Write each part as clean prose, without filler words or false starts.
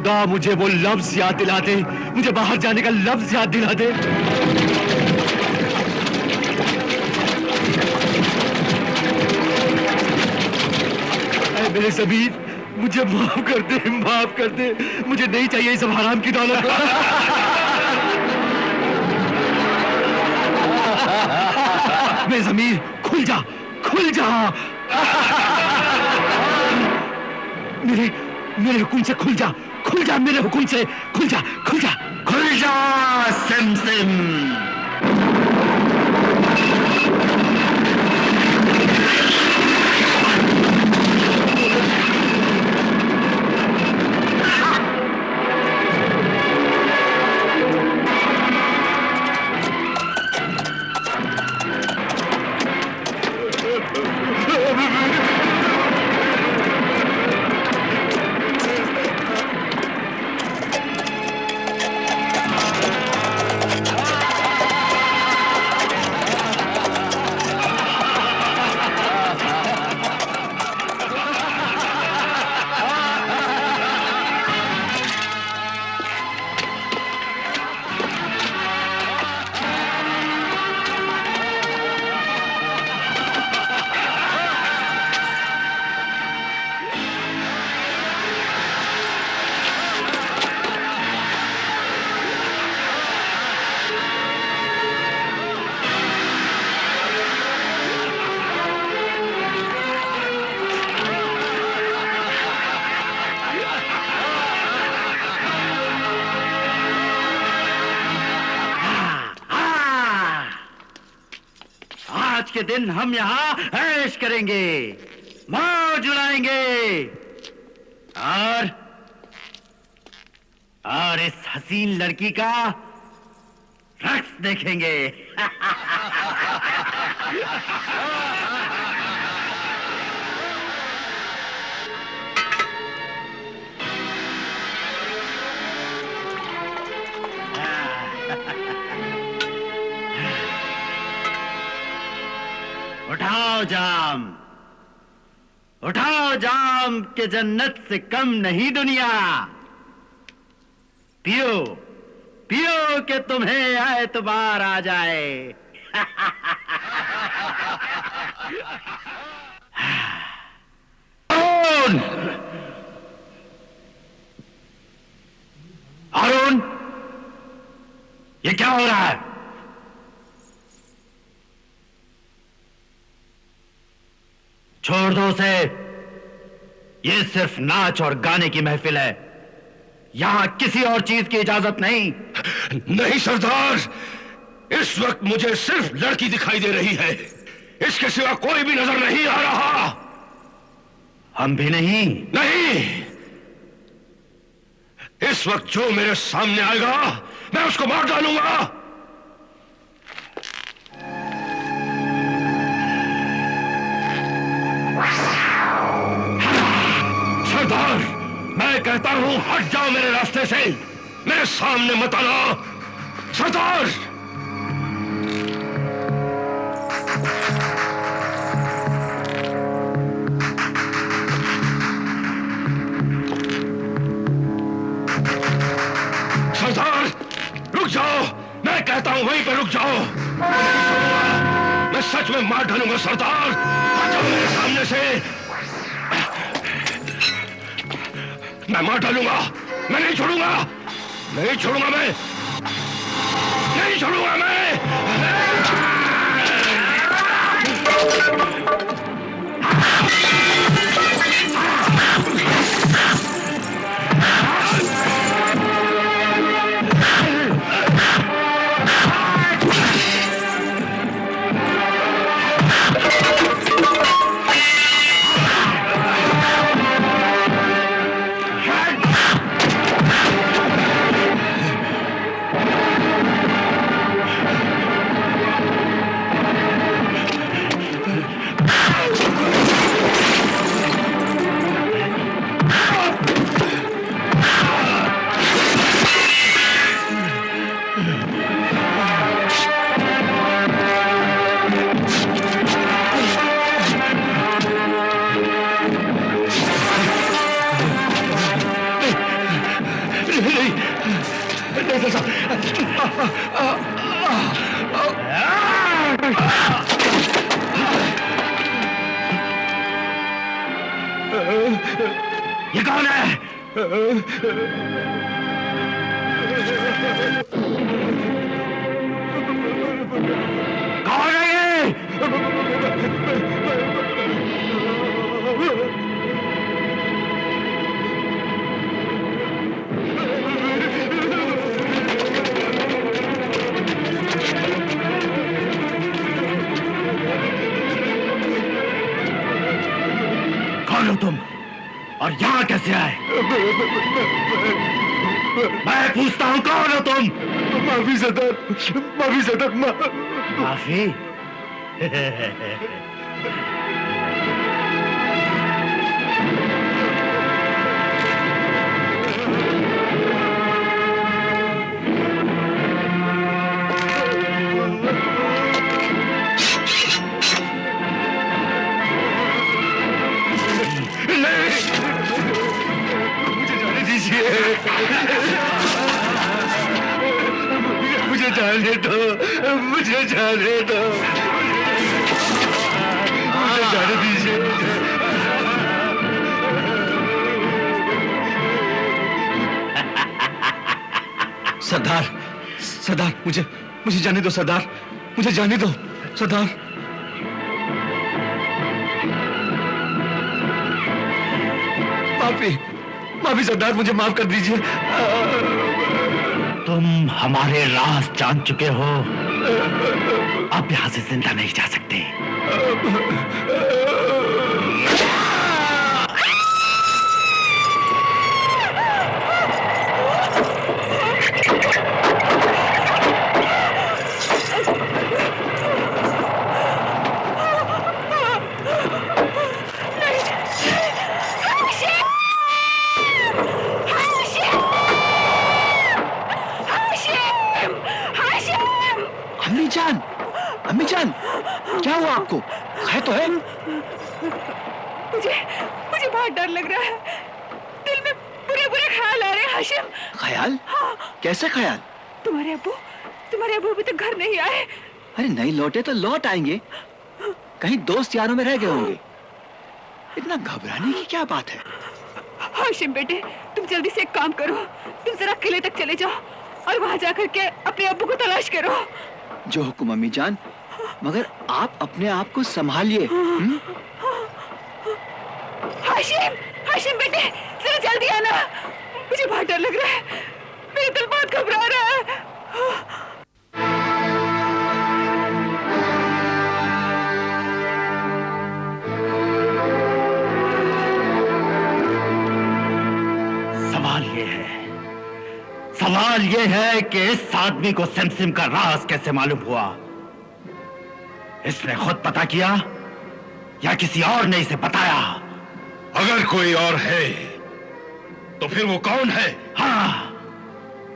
खुदा मुझे वो लफ्ज याद दिला दे, मुझे बाहर जाने का लफ्ज याद दिला दे। ऐ मेरे ज़मीर, मुझे माफ कर दे, माफ कर दे। मुझे नहीं चाहिए इस हराम की दौलत। मेरे ज़मीर, खुल जा, खुल जा। मेरे हुक्म से खुल जा, खुल जा, मेरे हुक्म से खुल जा, खुल जा, खुल जा सिम। आज के दिन हम यहाँ ऐश करेंगे, मौज उड़ाएंगे और इस हसीन लड़की का रक्स देखेंगे। उठाओ जाम, उठाओ जाम के जन्नत से कम नहीं दुनिया। पियो पियो के तुम्हें एतबार आ जाए। हारून, ये क्या हो रहा है? छोड़ दो उसे, ये सिर्फ नाच और गाने की महफिल है, यहां किसी और चीज की इजाजत नहीं। नहीं सरदार, इस वक्त मुझे सिर्फ लड़की दिखाई दे रही है, इसके सिवा कोई भी नजर नहीं आ रहा। हम भी नहीं। नहीं, इस वक्त जो मेरे सामने आएगा मैं उसको मार डालूंगा। सरदार, मैं कहता हूं हट जाओ मेरे रास्ते से, मेरे सामने मत आना। सरदार, सरदार रुक जाओ, मैं कहता हूं वहीं पे रुक जाओ। मैं सच में मार डालूंगा सरदार, हट जाओ मेरे सामने से। मैं मार डालूंगा, मैं नहीं छोड़ूंगा, नहीं छोड़ूंगा, मैं नहीं छोड़ूंगा, मैं ये कौन है? कौन है ये? कौन हो तुम और यहां कैसे आए? मैं पूछता हूं कौन हो तुम? माफी सरदार, माफी सरदार, माफी? मुझे जाने दो, मुझे जाने दो, मुझे जाने दीजिए। सरदार, सरदार, मुझे जाने दो सरदार, मुझे जाने दो सरदार। माफी, माफी सरदार, मुझे माफ कर दीजिए। तुम हमारे राज जान चुके हो, अब यहां से जिंदा नहीं जा सकते। अम्मी जान, क्या हुआ आपको? है तो है? मुझे बहुत डर लग रहा है। दिल में बुरे बुरे ख्याल आ रहे हैं हाशिम। ख्याल? हाँ। कैसे ख्याल? तुम्हारे अब्बू अभी तक घर नहीं आए। अरे नहीं लौटे तो लौट आएंगे, कहीं दोस्त यारों में रह गए होंगे। इतना घबराने की क्या बात है? हाशिम बेटे, तुम जल्दी से एक काम करो, तुम जरा किले तक चले जाओ और वहां जाकर के अपने अब्बू को तलाश करो। जो हुक्म अम्मी जान, मगर आप अपने आप को संभालिए। हाशिम बेटे, जरा जल्दी आना, मुझे बहुत डर लग रहा है, मेरा दिल बहुत घबरा रहा है। सवाल ये है कि इस आदमी को सिमसिम का राज कैसे मालूम हुआ? इसने खुद पता किया या किसी और ने इसे बताया? अगर कोई और है तो फिर वो कौन है? हाँ,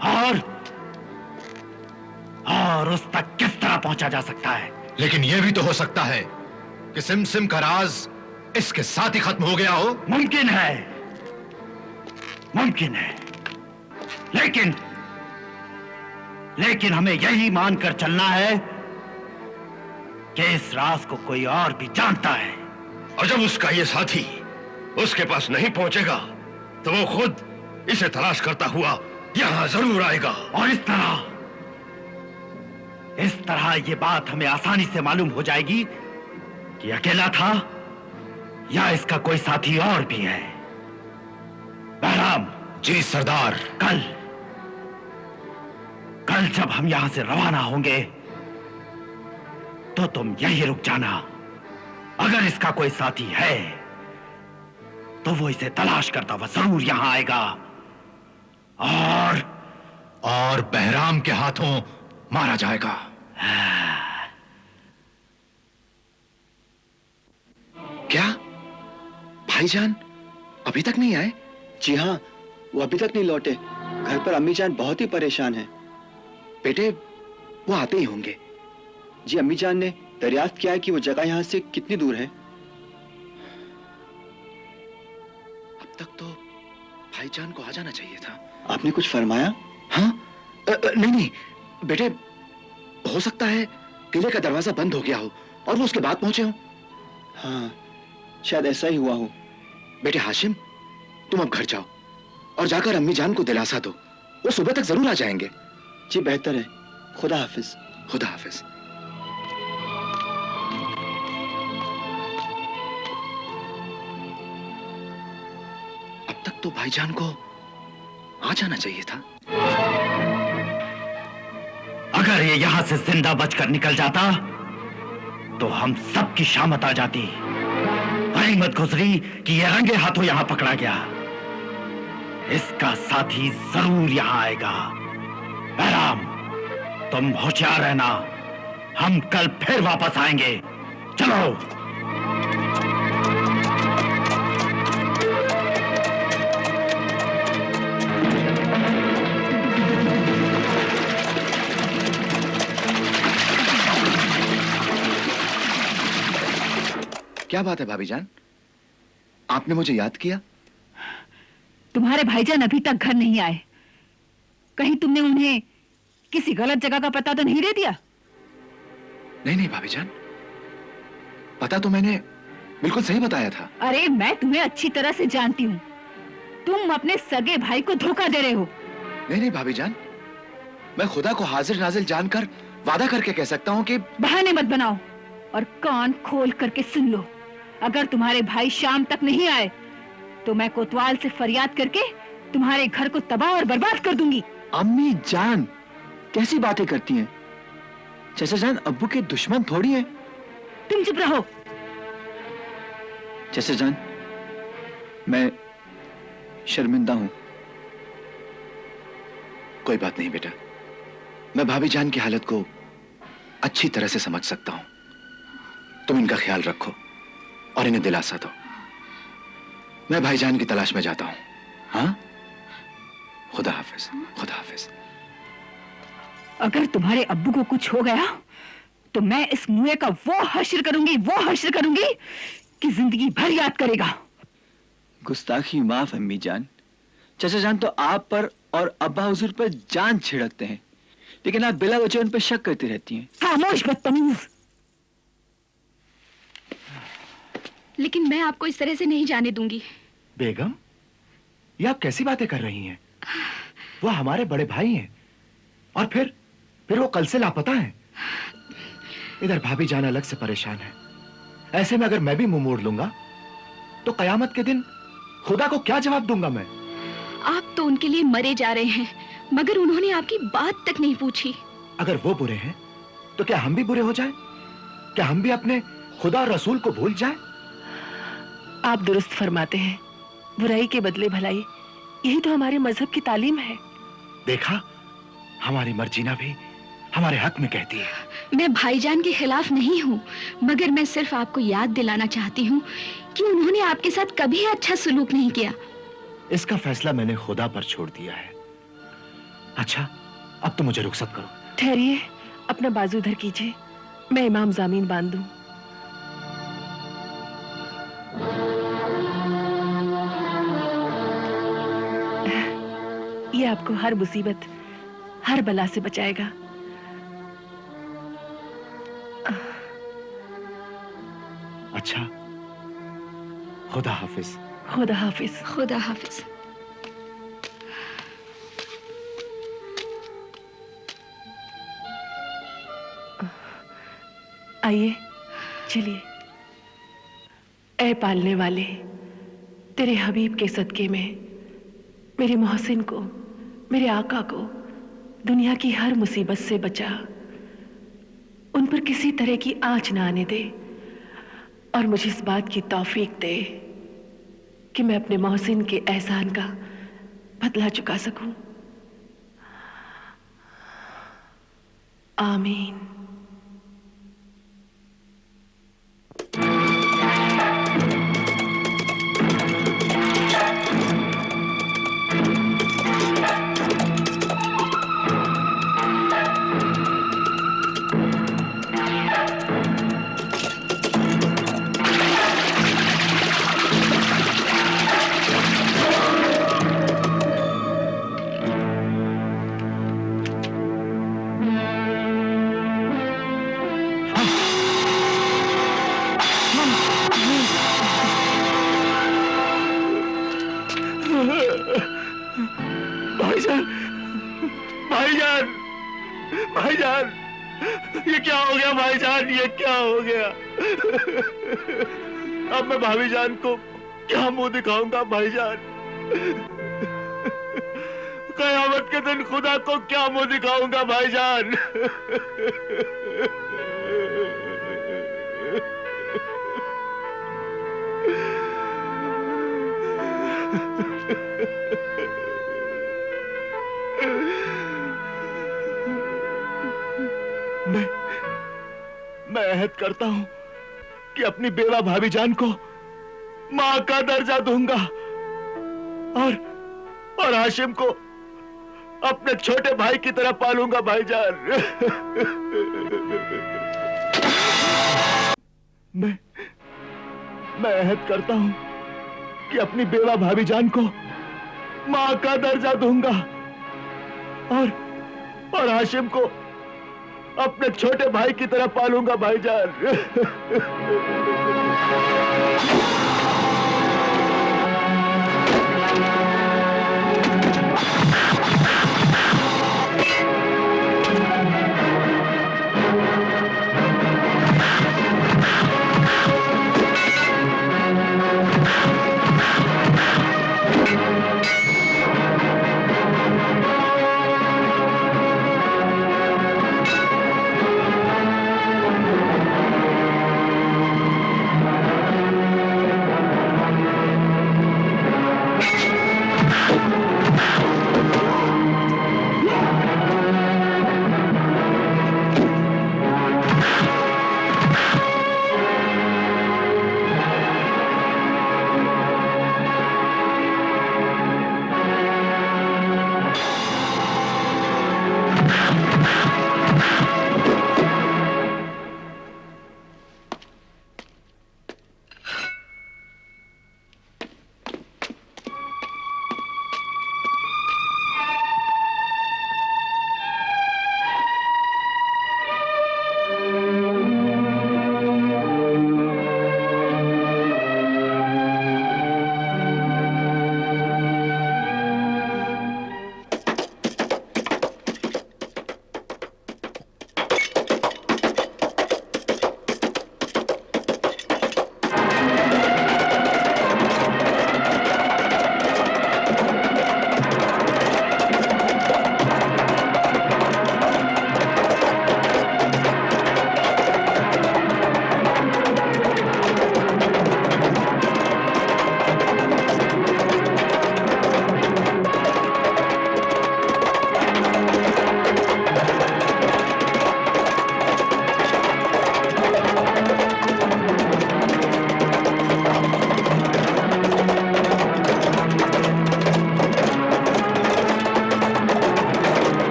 और उस तक किस तरह पहुंचा जा सकता है? लेकिन यह भी तो हो सकता है कि सिमसिम का राज इसके साथ ही खत्म हो गया हो। मुमकिन है, लेकिन हमें यही मानकर चलना है कि इस राज को कोई और भी जानता है। और जब उसका ये साथी उसके पास नहीं पहुंचेगा तो वो खुद इसे तलाश करता हुआ यहां जरूर आएगा। और इस तरह ये बात हमें आसानी से मालूम हो जाएगी कि अकेला था या इसका कोई साथी और भी है। बहराम। जी सरदार। कल जब हम यहां से रवाना होंगे तो तुम यहीं रुक जाना। अगर इसका कोई साथी है तो वो इसे तलाश करता हुआ जरूर यहां आएगा और बहराम के हाथों मारा जाएगा। क्या भाईजान अभी तक नहीं आए? जी हाँ, वो अभी तक नहीं लौटे। घर पर अम्मी जान बहुत ही परेशान है। बेटे, वो आते ही होंगे। जी, अम्मी जान ने दरियाफ्त किया है कि वो जगह यहां से कितनी दूर है। अब तक तो भाईजान को आ जाना चाहिए था। आपने कुछ फरमाया? हाँ? नहीं, बेटे, हो सकता है किले का दरवाजा बंद हो गया हो और वो उसके बाद पहुंचे हो। हाँ, शायद ऐसा ही हुआ हो। बेटे हाशिम, तुम अब घर जाओ और जाकर अम्मी जान को दिलासा दो, वो सुबह तक जरूर आ जाएंगे। जी बेहतर है, खुदा हाफिज। खुदा हाफिज। अब तक तो भाईजान को आ जाना चाहिए था। अगर ये यहां से जिंदा बचकर निकल जाता तो हम सब की शामत आ जाती। हिम्मत गुजरी कि ये रंगे हाथों यहां पकड़ा गया। इसका साथी जरूर यहां आएगा। बहराम, तुम होशियार रहना, हम कल फिर वापस आएंगे। चलो। क्या बात है भाभी जान, आपने मुझे याद किया? तुम्हारे भाईजान अभी तक घर नहीं आए। कहीं तुमने उन्हें किसी गलत जगह का पता तो नहीं दे दिया? नहीं नहीं भाभी जान, पता तो मैंने बिल्कुल सही बताया था। अरे मैं तुम्हें अच्छी तरह से जानती हूँ, तुम अपने सगे भाई को धोखा दे रहे हो। नहीं नहीं भाभी जान, मैं खुदा को हाजिर नाजिर जानकर वादा करके कह सकता हूँ कि बहाने मत बनाओ और कान खोल करके सुन लो। अगर तुम्हारे भाई शाम तक नहीं आए तो मैं कोतवाल से फरियाद करके तुम्हारे घर को तबाह और बर्बाद कर दूंगी। अम्मी जान कैसी बातें करती हैं? चाचा जान अब्बू के दुश्मन थोड़ी हैं। तुम चुप रहो। चाचा जान, मैं शर्मिंदा हूं। कोई बात नहीं बेटा, मैं भाभी जान की हालत को अच्छी तरह से समझ सकता हूं। तुम इनका ख्याल रखो और इन्हें दिलासा दो। मैं भाईजान की तलाश में जाता हूं। हाँ, खुदा हाफिज। खुदा हाफिज। अगर तुम्हारे अब्बू को कुछ हो गया तो मैं इस मुए का वो हश्र करूंगी कि जिंदगी भर याद करेगा। गुस्ताखी माफ अम्मी जान। चाचा जान तो आप पर और अब्बा हुजूर पर जान छिड़कते हैं, लेकिन आप बिला वजह उन पर शक करती रहती हैं। खामोश बदतमीज। लेकिन मैं आपको इस तरह से नहीं जाने दूंगी। बेगम, ये आप कैसी बातें कर रही हैं? वो हमारे बड़े भाई हैं और फिर वो कल से लापता हैं। इधर भाभी जान अलग से परेशान है। ऐसे में अगर मैं भी मुंह मोड़ लूंगा तो कयामत के दिन खुदा को क्या जवाब दूंगा मैं? आप तो उनके लिए मरे जा रहे हैं, मगर उन्होंने आपकी बात तक नहीं पूछी। अगर वो बुरे हैं तो क्या हम भी बुरे हो जाएं? क्या हम भी अपने खुदा और रसूल को भूल जाएं? आप दुरुस्त फरमाते हैं, बुराई के बदले भलाई, यही तो हमारे मजहब की तालीम है। देखा, हमारी मर्जीना भी हमारे हक में कहती है। मैं भाईजान के खिलाफ नहीं हूँ, मगर मैं सिर्फ आपको याद दिलाना चाहती हूँ कि उन्होंने आपके साथ कभी अच्छा सलूक नहीं किया। इसका फैसला मैंने खुदा पर छोड़ दिया है। अच्छा, अब तो मुझे रुखसत करो। ठहरिए, अपना बाजू इधर कीजिए, मैं इमाम जामीन बांध दूं। ये आपको हर मुसीबत, हर बला से बचाएगा। अच्छा, खुदा हाफिज। खुदा हाफिज। खुदा हाफिज। आइए, चलिए। ऐ पालने वाले, तेरे हबीब के सदके में मेरे मोहसिन को, मेरे आका को दुनिया की हर मुसीबत से बचा। उन पर किसी तरह की आँच ना आने दे और मुझे इस बात की तौफीक दे कि मैं अपने मोहसिन के एहसान का बदला चुका सकूं। आमीन। भाईजान, भाईजान, भाईजान, ये क्या हो गया भाईजान, ये क्या हो गया? अब मैं भाभी जान को क्या मुंह दिखाऊंगा भाईजान? कयामत के दिन खुदा को क्या मुंह दिखाऊंगा भाईजान? मैं अहद करता हूं कि अपनी बेवा भाभी जान को मां का दर्जा दूंगा और हाशिम को अपने छोटे भाई की तरह पालूंगा भाईजान। मैं अहद करता हूं कि अपनी बेवा भाभी जान को मां का दर्जा दूंगा और हाशिम को अपने छोटे भाई की तरह पालूंगा भाईजान।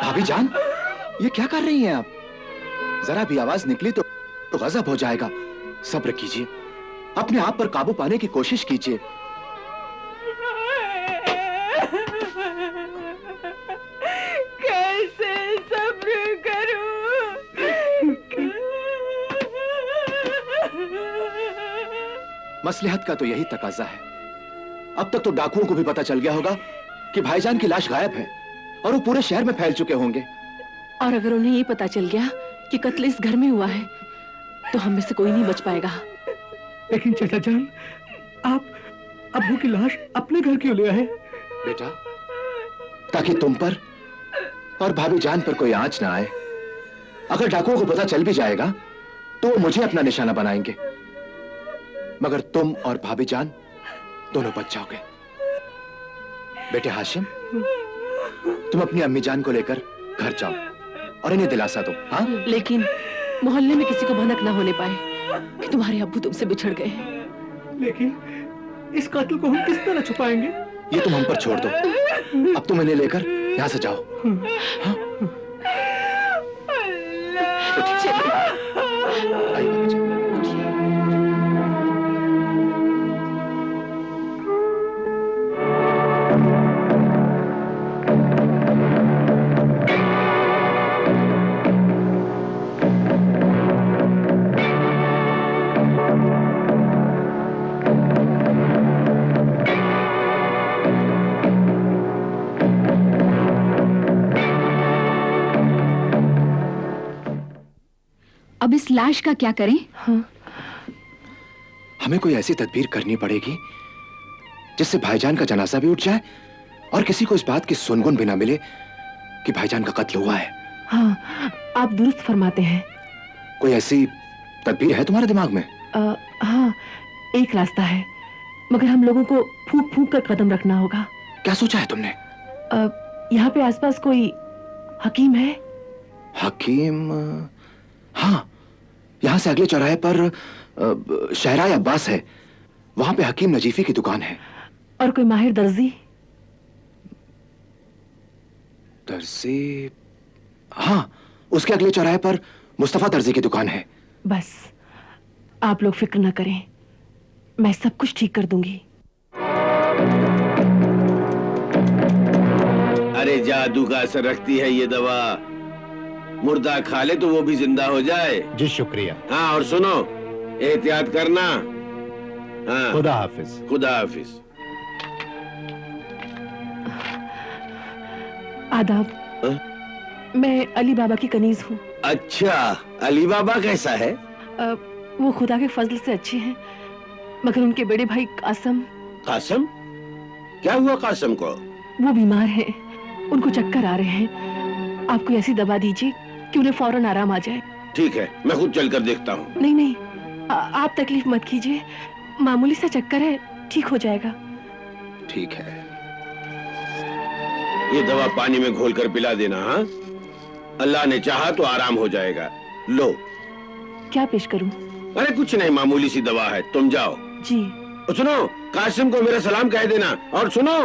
भाभी जान, ये क्या कर रही हैं आप? जरा भी आवाज निकली तो गजब हो जाएगा। सब्र कीजिए, अपने आप पर काबू पाने की कोशिश कीजिए। कैसे सब्र करूं? मसलहत का तो यही तकाजा है। अब तक तो डाकुओं को भी पता चल गया होगा कि भाईजान की लाश गायब है और वो पूरे शहर में फैल चुके होंगे। और अगर उन्हें ये पता चल गया कि कत्ल इस घर में हुआ है तो हम में से कोई नहीं बच पाएगा। लेकिन चाचा जान, आप अब्बू की लाश अपने घर क्यों ले आए? बेटा, ताकि तुम पर और भाभी जान पर कोई आंच ना आए। अगर डाकुओं को पता चल भी जाएगा तो वो मुझे अपना निशाना बनाएंगे, मगर तुम और भाभी जान दोनों बच जाओगे। बेटे हाशिम, तुम अपनी अम्मी जान को लेकर घर जाओ और इन्हें दिलासा दो। हाँ, लेकिन मोहल्ले में किसी को भनक ना होने पाए कि तुम्हारे अब्बू तुमसे बिछड़ गए हैं। लेकिन इस कातिल को हम किस तरह छुपाएंगे? ये तुम हम पर छोड़ दो। अब तुम इन्हें लेकर यहाँ से जाओ। हाँ? आइए भाभी जान। अब इस लाश का क्या करें? हाँ। हमें कोई ऐसी तदबीर करनी पड़ेगी जिससे भाईजान का जनाजा भी उठ जाए और किसी को इस बात की सुनगुन भी ना मिले कि भाईजान का कत्ल हुआ है। हाँ, आप दुरुस्त फरमाते हैं। कोई ऐसी तदबीर है तुम्हारे दिमाग में? हाँ, एक रास्ता है, मगर हम लोगों को फूंक फूंक कर कदम रखना होगा। क्या सोचा है तुमने? यहाँ पे आसपास कोई हकीम है? हकीम? हाँ, यहाँ से अगले चौराहे पर शहराय अब्बास है, वहां पे हकीम नजीफी की दुकान है। और कोई माहिर दर्जी? दर्जी? हाँ, उसके अगले चौराहे पर मुस्तफा दर्जी की दुकान है। बस आप लोग फिक्र न करें, मैं सब कुछ ठीक कर दूंगी। अरे जादू का असर रखती है ये दवा, मुर्दा खा ले तो वो भी जिंदा हो जाए। जी शुक्रिया। हाँ, और सुनो, एहतियात करना। हाँ, खुदा हाफिज। खुदा हाफिज। आदाब। मैं अली बाबा की कनीज हूँ। अच्छा, अली बाबा कैसा है? वो खुदा के फजल से अच्छे हैं, मगर उनके बड़े भाई कासम। कासम? क्या हुआ कासम को? वो बीमार हैं, उनको चक्कर आ रहे हैं। आप कोई ऐसी दवा दीजिए कि उन्हें फौरन आराम आ जाए। ठीक है, मैं खुद चलकर देखता हूँ। नहीं नहीं, आप तकलीफ मत कीजिए, मामूली सा चक्कर है, ठीक हो जाएगा। ठीक है। ये दवा पानी में घोलकर पिला देना। हाँ, अल्लाह ने चाहा तो आराम हो जाएगा। लो। क्या पेश करूं? अरे कुछ नहीं, मामूली सी दवा है, तुम जाओ। जी। सुनो, कासिम को मेरा सलाम कह देना, और सुनो,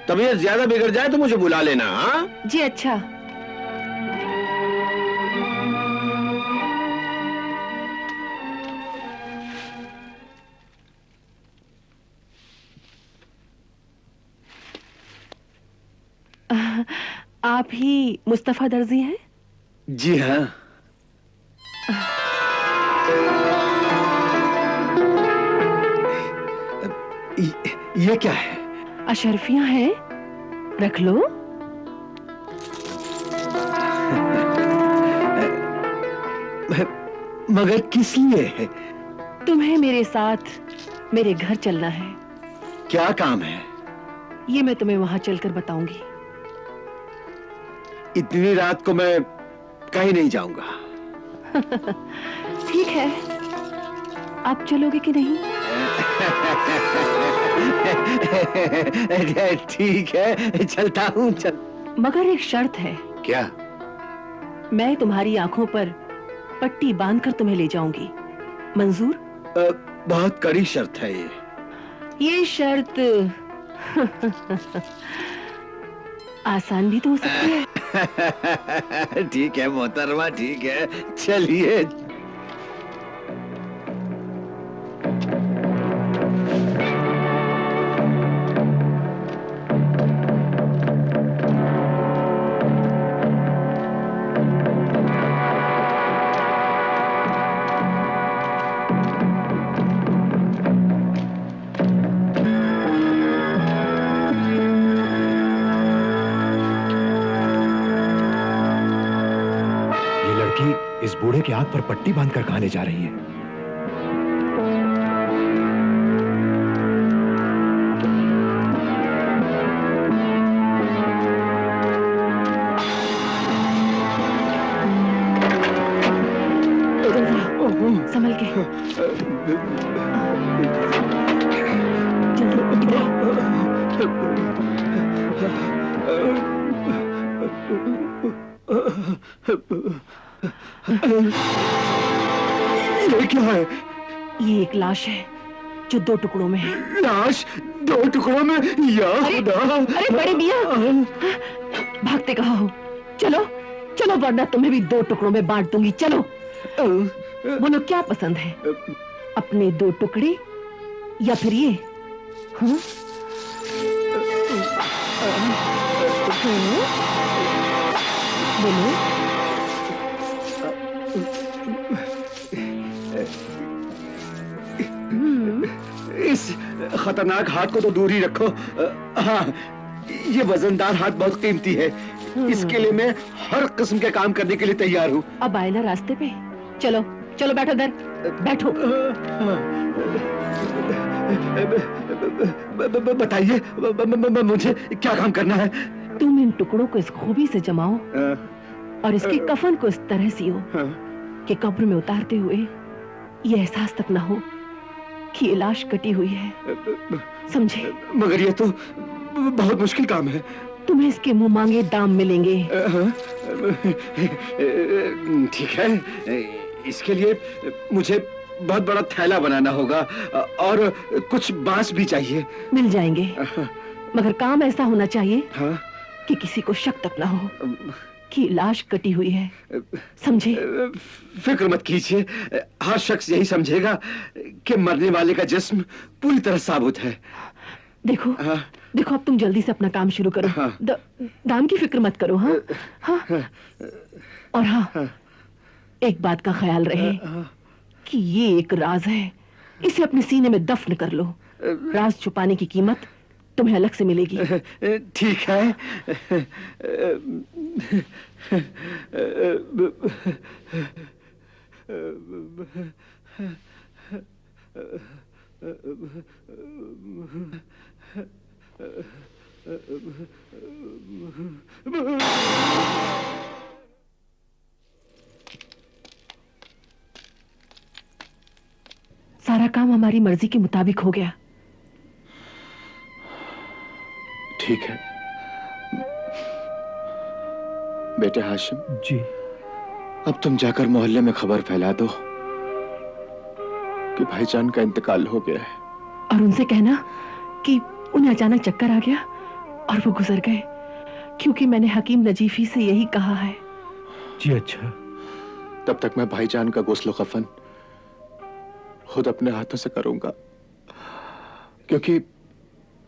तबीयत ज्यादा बिगड़ जाए तो मुझे बुला लेना। हाँ जी। अच्छा। आप ही मुस्तफा दर्जी हैं? जी हाँ। ये क्या है? अशरफियां हैं, रख लो। मगर किस लिए है? तुम्हें मेरे साथ मेरे घर चलना है। क्या काम है? ये मैं तुम्हें वहां चलकर बताऊंगी। इतनी रात को मैं कहीं नहीं जाऊंगा। ठीक है, आप चलोगे कि नहीं? ठीक है, चलता हूँ। चल। मगर एक शर्त है। क्या? मैं तुम्हारी आंखों पर पट्टी बांधकर तुम्हें ले जाऊंगी, मंजूर? बहुत कड़ी शर्त है ये शर्त आसान भी तो हो सकती है। ठीक है मोहतरमा, ठीक है, चलिए। इस बूढ़े के हाथ पर पट्टी बांधकर कहां ले जा रही है? ये क्या है? ये एक लाश है जो 2 टुकड़ों में है। लाश 2 टुकड़ों में? या खुदा! अरे बड़े मियां, भागते कहाँ हो? चलो चलो, वरना तुम्हें भी 2 टुकड़ों में बांट दूंगी। चलो। बोलो क्या पसंद है, अपने 2 टुकड़े या फिर ये? हाँ? बोलो। इस खतरनाक हाथ को तो दूर ही रखो। हाँ, ये वजनदार हाथ बहुत कीमती है। इसके लिए मैं हर किस्म के काम करने के लिए तैयार हूँ। अब आए ना रास्ते पे। चलो चलो, बैठो इधर, बैठो। बताइए, मुझे क्या काम करना है? तुम इन टुकड़ों को इस खूबी से जमाओ और इसके कफन को इस तरह सियो कि कब्र में उतारते हुए ये एहसास तक ना हो कि ये लाश कटी हुई है। समझे? मगर ये तो बहुत मुश्किल काम है। तुम्हें इसके मुंह मांगे दाम मिलेंगे। ठीक है, इसके लिए मुझे बहुत बड़ा थैला बनाना होगा और कुछ बांस भी चाहिए। मिल जाएंगे, मगर काम ऐसा होना चाहिए हाँ? कि किसी को शक तक ना हो कि लाश कटी हुई है। समझे? फिक्र मत कीजिए, हर शख्स यही समझेगा कि मरने वाले का जिस्म पूरी तरह साबुत है। देखो हाँ? देखो, अब तुम जल्दी से अपना काम शुरू करो। हाँ। दाम की फिक्र मत करो। हाँ हाँ। और हाँ, एक बात का ख्याल रहे कि ये एक राज है, इसे अपने सीने में दफन कर लो। राज छुपाने की कीमत तुम्हें अलग से मिलेगी। ठीक है। सारा काम हमारी मर्जी के मुताबिक हो गया। ठीक है बेटे हाशिम जी। अब तुम जाकर मोहल्ले में खबर फैला दो कि भाईजान का इंतकाल हो गया है। और उनसे कहना कि उन्हें अचानक चक्कर आ गया और वो गुजर गए, क्योंकि मैंने हकीम नजीफी से यही कहा है। जी अच्छा। तब तक मैं भाईजान का गुस्ल कफन खुद अपने हाथों से करूंगा, क्योंकि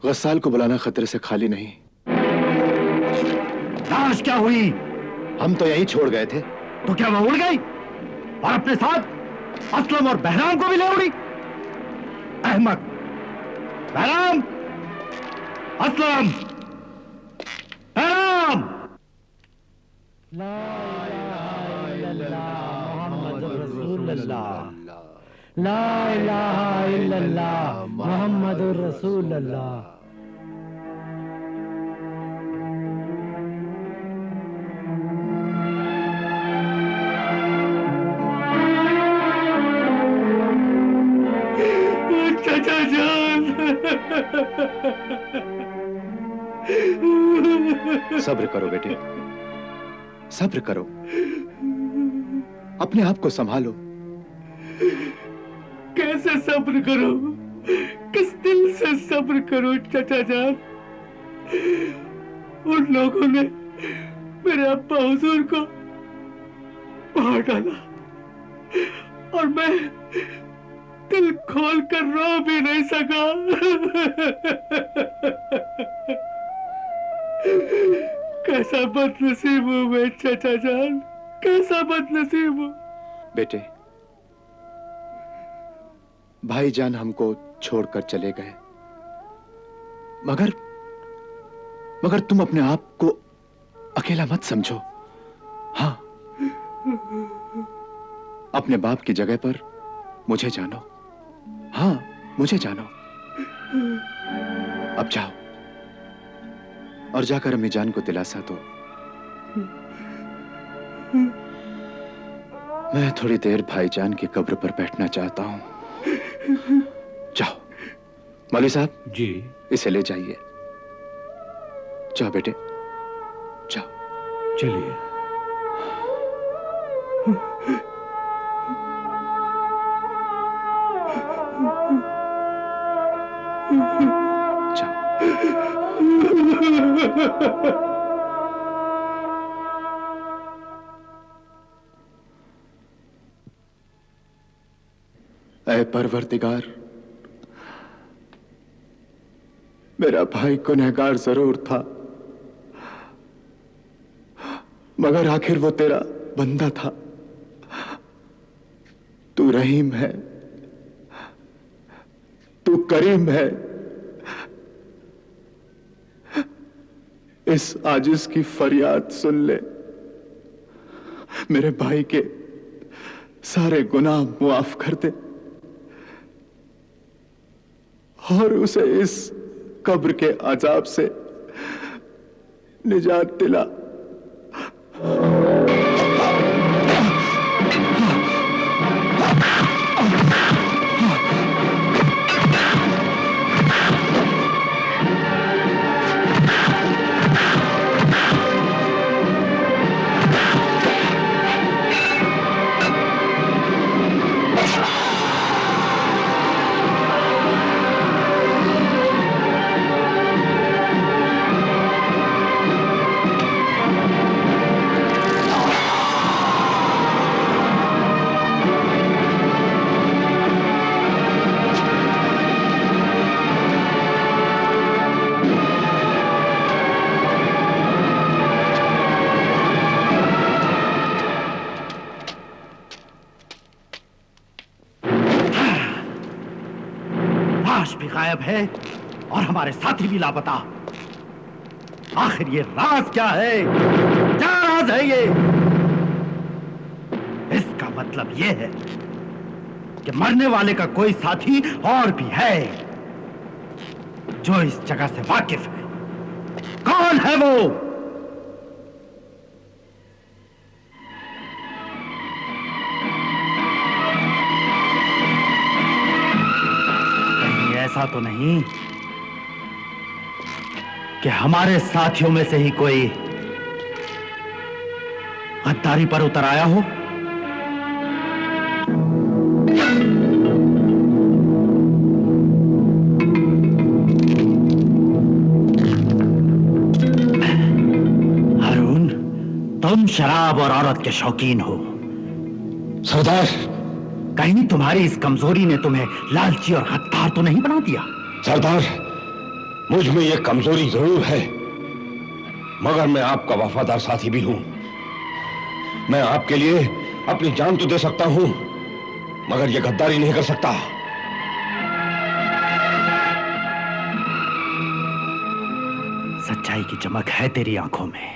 गस्साल को बुलाना खतरे से खाली नहीं। लाश क्या हुई? हम तो यहीं छोड़ गए थे। तो क्या वो उड़ गई और अपने साथ असलम और बहराम को भी ले उड़ी? अहमद! बहराम! असलम! बहराम! ला इलाहा इल्लल्लाह मुहम्मदुर रसूलुल्लाह। ला इलाहा इल्लल्लाह मुहम्मदुर रसूलुल्लाह। चाचा जान, सब्र करो बेटे, सब्र करो, अपने आप को संभालो। कैसे सब्र करूं? किस दिल से सब्र करूं चाचा जान? उन लोगों ने मेरे अब्बा हुजूर को मार डाला और मैं दिल खोल कर रो भी नहीं सका। कैसा बदनसीब हूं मैं चाचा जान, कैसा बदनसीब हूं। बेटे, भाईजान हमको छोड़कर चले गए, मगर तुम अपने आप को अकेला मत समझो। हाँ, अपने बाप की जगह पर मुझे जानो। हाँ, मुझे जानो। अब जाओ और जाकर अम्मी जान को दिलासा दो। मैं थोड़ी देर भाईजान की कब्र पर बैठना चाहता हूं। जाओ मौलवी साहब जी। इसे ले जाइए। जाओ बेटे जाओ। चलिए। ऐ परवरदिगार, मेरा भाई गुनहगार जरूर था, मगर आखिर वो तेरा बंदा था। तू रहीम है, तू करीम है। इस आजिज की फरियाद सुन ले, मेरे भाई के सारे गुनाह मुआफ कर दे और उसे इस कब्र के अजाब से निजात दिला। गायब है और हमारे साथी भी लापता। आखिर ये राज क्या है? क्या राज है ये? इसका मतलब ये है कि मरने वाले का कोई साथी और भी है जो इस जगह से वाकिफ है। कौन है वो? ऐसा तो नहीं कि हमारे साथियों में से ही कोई गद्दारी पर उतर आया हो? हारून, तुम शराब और औरत के शौकीन हो। सरदार, कहीं तुम्हारी इस कमजोरी ने तुम्हें लालची और गद्दार तो नहीं बना दिया? सरदार, मुझ में यह कमजोरी जरूर है, मगर मैं आपका वफादार साथी भी हूं। मैं आपके लिए अपनी जान तो दे सकता हूं, मगर यह गद्दारी नहीं कर सकता। सच्चाई की चमक है तेरी आंखों में।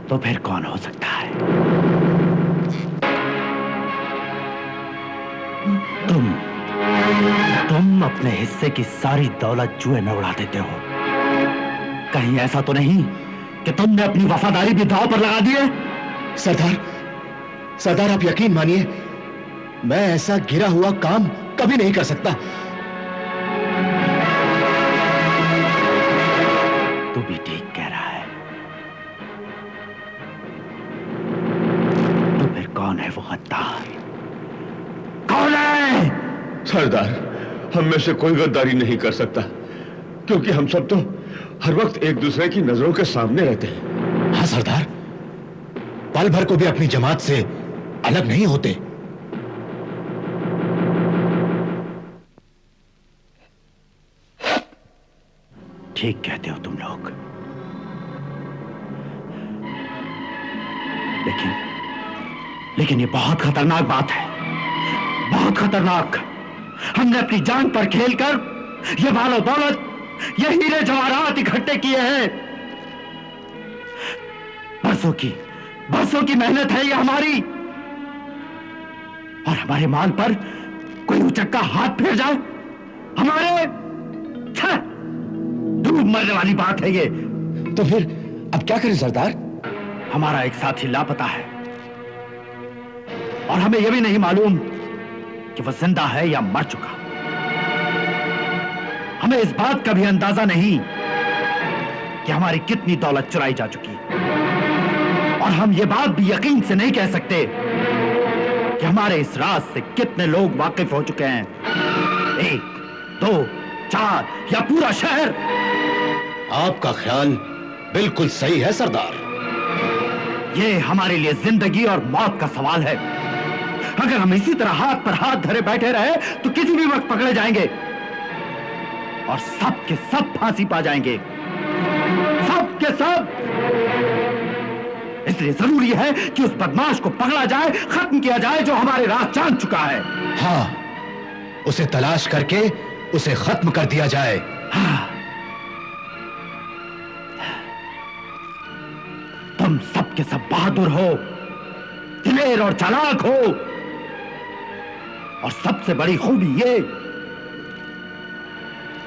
तो फिर कौन हो सकता है? तुम अपने हिस्से की सारी दौलत जुए में उड़ा देते हो। कहीं ऐसा तो नहीं कि तुमने अपनी वफादारी भी दांव पर लगा दी है? सरदार आप यकीन मानिए, मैं ऐसा गिरा हुआ काम कभी नहीं कर सकता। तू भी ठीक कह रहा है। तो फिर कौन है वो गद्दार? कौन है? सरदार, हम में से कोई गद्दारी नहीं कर सकता, क्योंकि हम सब तो हर वक्त एक दूसरे की नजरों के सामने रहते हैं। हाँ सरदार, पल भर को भी अपनी जमात से अलग नहीं होते। ठीक कहते हो तुम लोग, लेकिन ये बहुत खतरनाक बात है, बहुत खतरनाक। हमने अपनी जान पर खेलकर ये मालो दौलत, ये हीरे जवाहरात इकट्ठे किए हैं। बरसों की मेहनत है ये हमारी, और हमारे माल पर कोई उचक्का हाथ फेर जाए हमारे, डूब मरने वाली बात है ये। तो फिर अब क्या करें सरदार? हमारा एक साथी लापता है और हमें यह भी नहीं मालूम कि वह जिंदा है या मर चुका। हमें इस बात का भी अंदाजा नहीं कि हमारी कितनी दौलत चुराई जा चुकी, और हम ये बात भी यकीन से नहीं कह सकते कि हमारे इस राज से कितने लोग वाकिफ हो चुके हैं। 1, 2, 4 या पूरा शहर। आपका ख्याल बिल्कुल सही है सरदार। ये हमारे लिए जिंदगी और मौत का सवाल है। अगर हम इसी तरह हाथ पर हाथ धरे बैठे रहे तो किसी भी वक्त पकड़े जाएंगे और सब के सब फांसी पा जाएंगे, सब के सब। इसलिए जरूरी है कि उस बदमाश को पकड़ा जाए, खत्म किया जाए जो हमारे राज जान चुका है। हाँ, उसे तलाश करके उसे खत्म कर दिया जाए। हाँ। तुम सब के सब बहादुर हो, दिलेर और चालाक हो, और सबसे बड़ी खूबी ये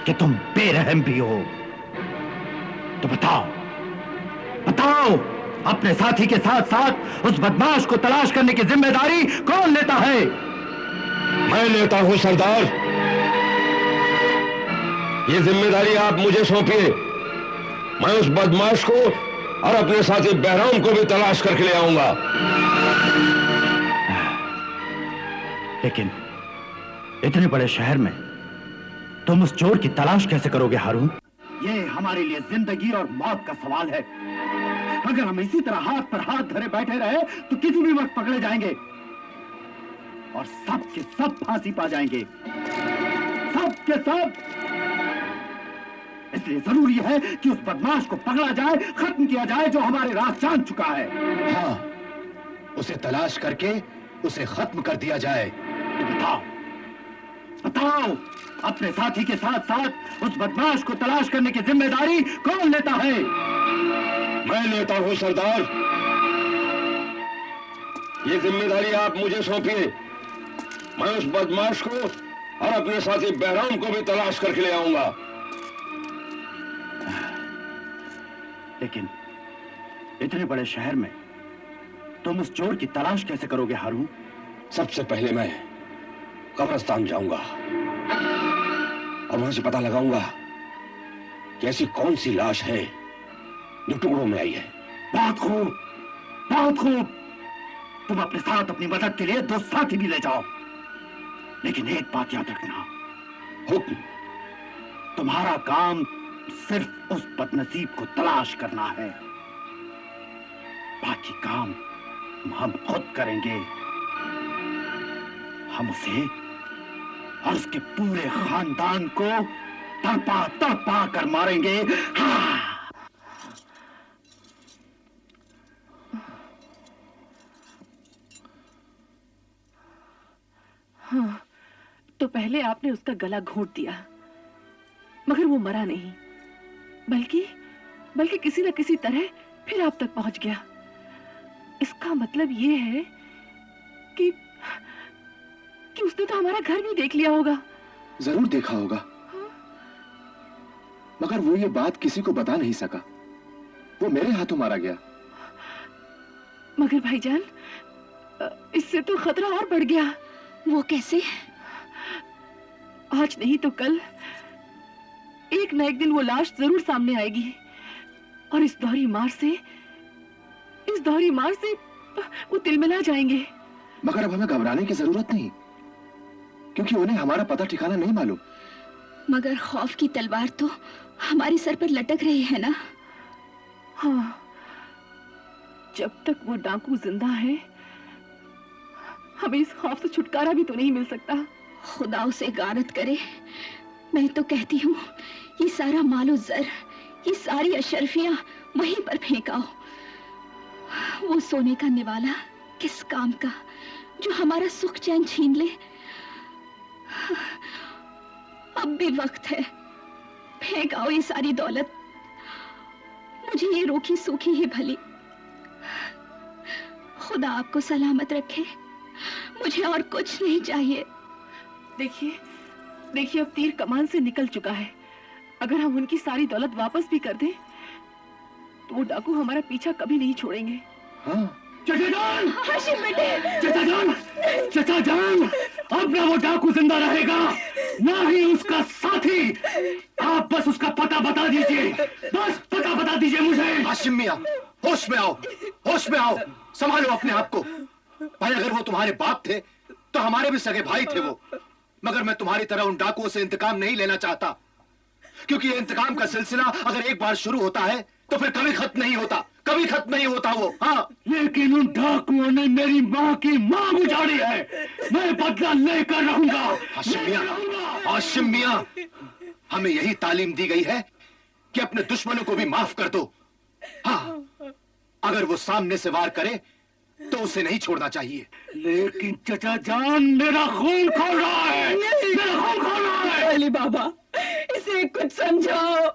कि तुम बेरहम भी हो। तो बताओ, बताओ, अपने साथी के साथ साथ उस बदमाश को तलाश करने की जिम्मेदारी कौन लेता है? मैं लेता हूं सरदार। ये जिम्मेदारी आप मुझे सौंपिए। मैं उस बदमाश को और अपने साथी बहराम को भी तलाश करके ले आऊंगा। लेकिन इतने बड़े शहर में तुम उस चोर की तलाश कैसे करोगे हारून? ये हमारे लिए जिंदगी और मौत का सवाल है। अगर हम इसी तरह हाथ पर हाथ धरे बैठे रहे तो किसी भी वक्त पकड़े जाएंगे और सब के सब फांसी पा जाएंगे, सब के सब। इसलिए जरूरी है कि उस बदमाश को पकड़ा जाए, खत्म किया जाए जो हमारे राज जान चुका है। हाँ, उसे तलाश करके उसे खत्म कर दिया जाए। तो बताओ, बताओ, अपने साथी के साथ साथ उस बदमाश को तलाश करने की जिम्मेदारी कौन लेता है? मैं लेता हूं सरदार। ये जिम्मेदारी आप मुझे सौंपिए। मैं उस बदमाश को और अपने साथी बहराम को भी तलाश करके ले आऊंगा। लेकिन इतने बड़े शहर में तुम उस चोर की तलाश कैसे करोगे हारून? सबसे पहले मैं कब्रिस्तान जाऊंगा और वहां से पता लगाऊंगा कि ऐसी कौन सी लाश है जो टुकड़ों में आई है। बहुत खूब, बहुत खूब। तुम अपने साथ अपनी मदद के लिए 2 साथी भी ले जाओ, लेकिन एक बात याद रखना। हुक्म। तुम्हारा काम सिर्फ उस बदनसीब को तलाश करना है, बाकी काम हम खुद करेंगे। हम उसे और उसके पूरे खानदान को तड़पा तड़पा कर मारेंगे। हाँ। हाँ, तो पहले आपने उसका गला घोंट दिया, मगर वो मरा नहीं, बल्कि किसी न किसी तरह फिर आप तक पहुंच गया। इसका मतलब ये है कि उसने तो हमारा घर भी देख लिया होगा। जरूर देखा होगा। हाँ? मगर वो ये बात किसी को बता नहीं सका। वो मेरे हाथों मारा गया। मगर भाईजान, इससे तो खतरा और बढ़ गया। वो कैसे? आज नहीं तो कल एक न एक दिन वो लाश जरूर सामने आएगी, और इस दोहरी मार से वो तिलमिला जाएंगे। मगर अब हमें घबराने की जरूरत नहीं, क्योंकि उन्हें हमारा पता ठिकाना नहीं मालूम। मगर खौफ की तलवार तो हमारे सर पर लटक रही है ना। हाँ, जब तक वो डाकू जिंदा है हमें इस खौफ से छुटकारा भी तो नहीं मिल सकता। खुदा उसे गारत करे। मैं तो कहती हूँ ये सारा मालो जर, ये सारी अशरफियां वहीं पर फेंकाओ। वो सोने का निवाला किस काम का जो हमारा सुख चैन छीन ले। अब भी वक्त है, फेंक आओ ये सारी दौलत। मुझे ये रूखी सूखी ही भली। खुदा आपको सलामत रखे, मुझे और कुछ नहीं चाहिए। देखिए देखिए, अब तीर कमान से निकल चुका है। अगर हम उनकी सारी दौलत वापस भी कर दें तो वो डाकू हमारा पीछा कभी नहीं छोड़ेंगे। हाँ। चचा जान! हाशिम बेटे! चचा जान! चचा जान! अब ना वो डाकू जिंदा रहेगा, ना ही उसका साथी। आप बस उसका पता बता दीजिए, बस पता बता दीजिए मुझे। हाशिम मियां, होश में आओ, होश में आओ, संभालो अपने आप को। भाई अगर वो तुम्हारे बाप थे तो हमारे भी सगे भाई थे वो, मगर मैं तुम्हारी तरह उन डाकुओं से इंतकाम नहीं लेना चाहता, क्योंकि ये इंतकाम का सिलसिला अगर एक बार शुरू होता है तो फिर कभी खत्म नहीं होता, कभी खत्म नहीं होता वो। हाँ, लेकिन उन डाकुओं ने मेरी माँ की माँ उजाड़ी है, मैं बदला लेकर रहूंगा। हाशिम मियां, हाशिम मियां, हमें यही तालीम दी गई है कि अपने दुश्मनों को भी माफ कर दो। हाँ, अगर वो सामने से वार करे तो उसे नहीं छोड़ना चाहिए। लेकिन चचा जान, मेरा खून खोल रहा है, मेरा खून खोल रहा है। अली बाबा, इसे कुछ समझाओ।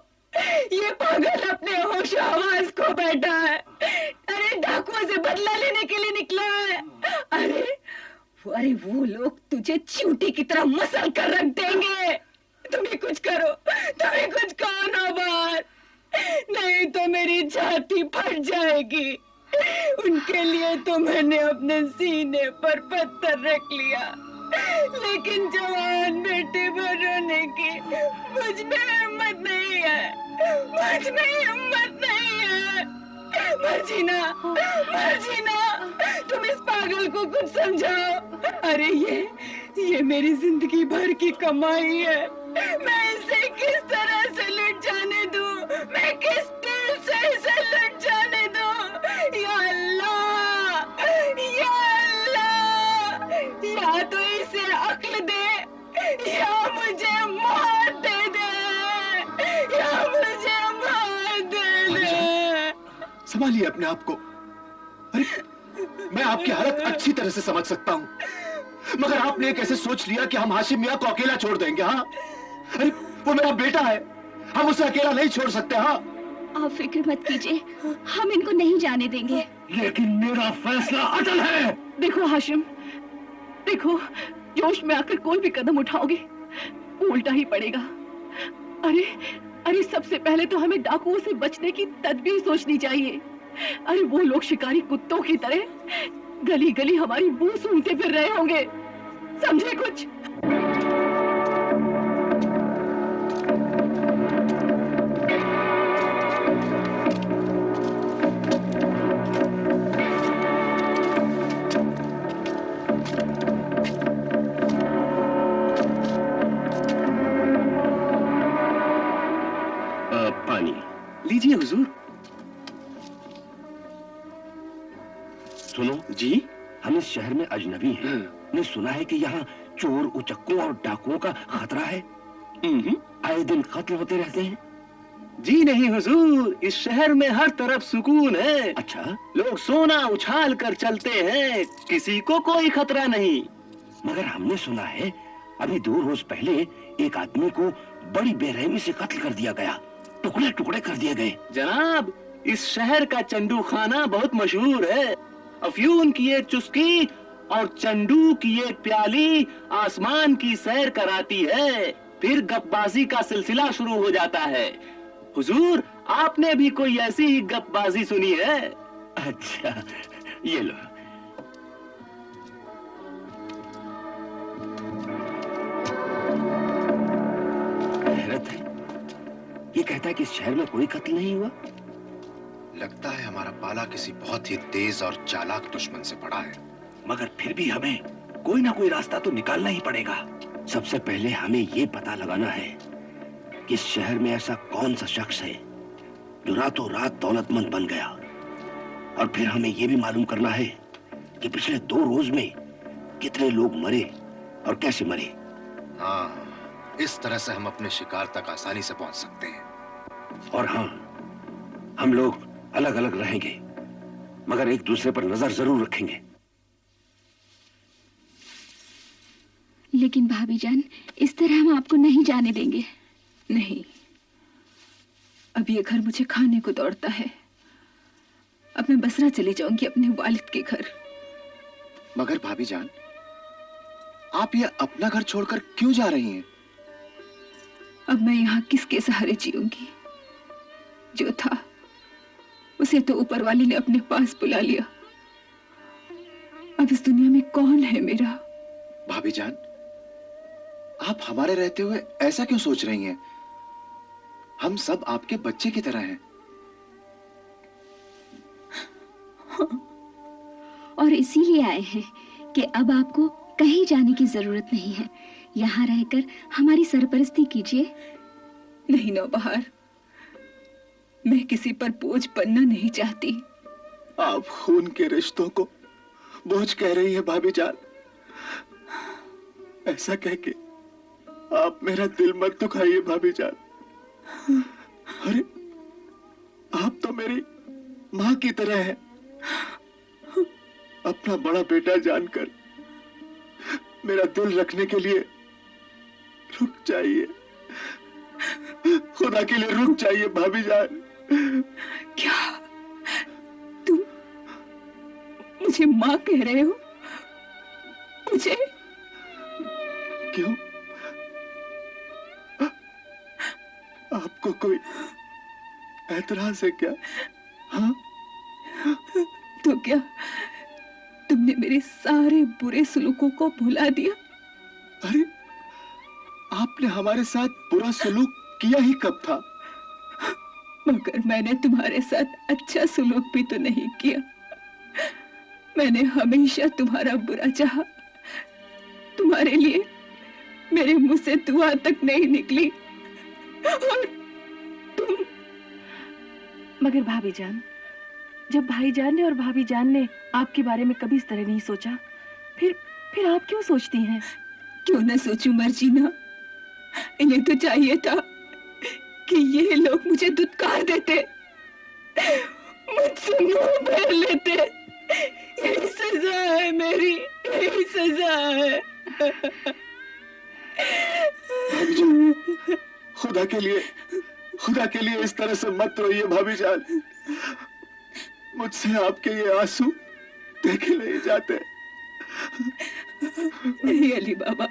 ये पागल अपने होश आवाज खो बैठा है। अरे डाकुओं से बदला लेने के लिए निकला है। अरे वो लोग तुझे चींटी की तरह मसल कर रख देंगे। तुम्हें कुछ करो, तुम्हें कुछ कहो नौबत, नहीं तो मेरी छाती फट जाएगी। उनके लिए तो मैंने अपने सीने पर पत्थर रख लिया, लेकिन जवान बेटे पर रोने की मुझ में हिम्मत नहीं है, मुझ में हिम्मत नहीं है। मर्जीना, मर्जीना, तुम इस पागल को कुछ समझाओ। अरे ये मेरी जिंदगी भर की कमाई है, मैं इसे किस तरह से लुट जाने दूं? मैं किस दिल से इसे लुट जाने दूं? या अल्लाह, या अल्लाह, या तो इसे अक्ल दे या मुझे मौत दे दे, या मुझे मौत दे दे। संभालिए अपने आप को। अरे मैं आपकी हालत अच्छी तरह से समझ सकता हूँ, मगर आपने कैसे सोच लिया कि हम हाशिम मियां को अकेला छोड़ देंगे? हाँ, अरे वो मेरा बेटा है, हम उसे अकेला नहीं छोड़ सकते। हाँ, आप फिक्र मत कीजिए, हम इनको नहीं जाने देंगे। लेकिन मेरा फैसला अटल है। देखो हाशिम, देखो, जोश में आकर कोई भी कदम उठाओगे उल्टा ही पड़ेगा। अरे सबसे पहले तो हमें डाकुओं से बचने की तदबीर सोचनी चाहिए। अरे वो लोग शिकारी कुत्तों की तरह गली गली हमारी बू सूंघते फिर रहे होंगे, समझे कुछ? पानी लीजिए हुजूर। सुनो जी, हम इस शहर में अजनबी हैं। ने सुना है कि यहाँ चोर, उचक्कों और डाकुओं का खतरा है। आए दिन कत्ल होते रहते हैं। जी नहीं हुजूर, इस शहर में हर तरफ सुकून है। अच्छा, लोग सोना उछाल कर चलते हैं, किसी को कोई खतरा नहीं। मगर हमने सुना है अभी 2 रोज पहले एक आदमी को बड़ी बेरहमी से कत्ल कर दिया गया, टुकड़े टुकड़े कर दिए गए। जनाब, इस शहर का चंडू खाना बहुत मशहूर है। अफ्यून की एक चुस्की और चंडू की एक प्याली आसमान की सैर कराती है, फिर गप्पबाजी का सिलसिला शुरू हो जाता है। हुजूर, आपने भी कोई ऐसी ही गप्पबाजी सुनी है? अच्छा, ये लो। हैरत है, ये कहता है कि इस शहर में कोई कत्ल नहीं हुआ। लगता है हमारा पाला किसी बहुत ही तेज और चालाक दुश्मन से पड़ा है। मगर फिर भी हमें कोई ना कोई रास्ता तो निकालना ही पड़ेगा। सबसे पहले हमें ये पता लगाना है कि इस शहर में ऐसा कौन सा शख्स है जो रातों रात दौलतमंद बन गया, और फिर हमें ये भी मालूम करना है कि पिछले 2 रोज में कितने लोग मरे और कैसे मरे। हाँ, इस तरह से हम अपने शिकार तक आसानी से पहुंच सकते हैं। और हाँ, हम लोग अलग अलग रहेंगे, मगर एक दूसरे पर नजर जरूर रखेंगे। लेकिन भाभी जान, इस तरह हम आपको नहीं जाने देंगे। नहीं, अब ये घर मुझे खाने को दौड़ता है। अब मैं बसरा चली जाऊंगी अपने वालिद के घर। मगर भाभी जान, आप ये अपना घर छोड़कर क्यों जा रही हैं? अब मैं यहाँ किसके सहारे जीऊंगी? जो था उसे तो ऊपर वाले ने अपने पास बुला लिया। अब इस दुनिया में कौन है मेरा? भाभी जान, आप हमारे रहते हुए ऐसा क्यों सोच रही हैं? हम सब आपके बच्चे की तरह हैं। और इसीलिए आए हैं कि अब आपको कहीं जाने की जरूरत नहीं है। यहाँ रहकर हमारी सरपरस्ती कीजिए। नहीं नौबहार, मैं किसी पर बोझ बनना नहीं चाहती। आप खून के रिश्तों को बोझ कह रही है भाभी जान। ऐसा कह के आप मेरा दिल मत दुखाइए भाभी जान। अरे आप तो मेरी माँ की तरह हैं। अपना बड़ा बेटा जानकर मेरा दिल रखने के लिए रुक जाइए, खुदा के लिए रुक जाइए भाभी जान। क्या तुम मुझे माँ कह रहे हो? मुझे? क्यों? आपको कोई ऐतराज है क्या? हाँ? तो क्या तुमने मेरे सारे बुरे सलूकों को भुला दिया? अरे आपने हमारे साथ बुरा सलूक किया ही कब था? मगर मैंने तुम्हारे साथ अच्छा सलूक भी तो नहीं किया। मैंने हमेशा तुम्हारा बुरा चाहा। तुम्हारे लिए मेरे मुंह से दुआ तक नहीं निकली। और तुम? मगर भाभी जान, जब भाईजान ने और भाभी जान ने आपके बारे में कभी इस तरह नहीं सोचा, फिर आप क्यों सोचती हैं? क्यों न सोचूं मर्जीना? इन्हें तो चाहिए था कि ये लोग मुझे दुत्कार देते, मुझसे मुंह फेर लेते। यही सजा है मेरी, यही सजा है। भाभी जान, खुदा के लिए इस तरह से मत रोइए भाभी जान। मुझसे आपके ये आंसू देखे नहीं जाते। नहीं अली बाबा,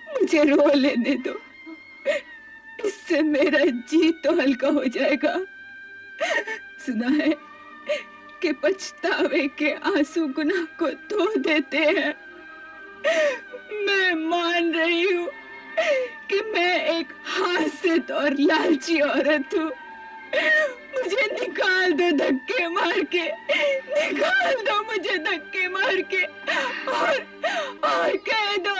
मुझे रो लेने दो। इससे मेरा जी तो हल्का हो जाएगा। सुना है कि पछतावे के आंसू गुनाह को धो देते हैं। मैं मान रही हूँ कि मैं एक हासिद और लालची औरत हूँ। मुझे निकाल दो धक्के मार के, निकाल दो मुझे धक्के मार के, और कह दो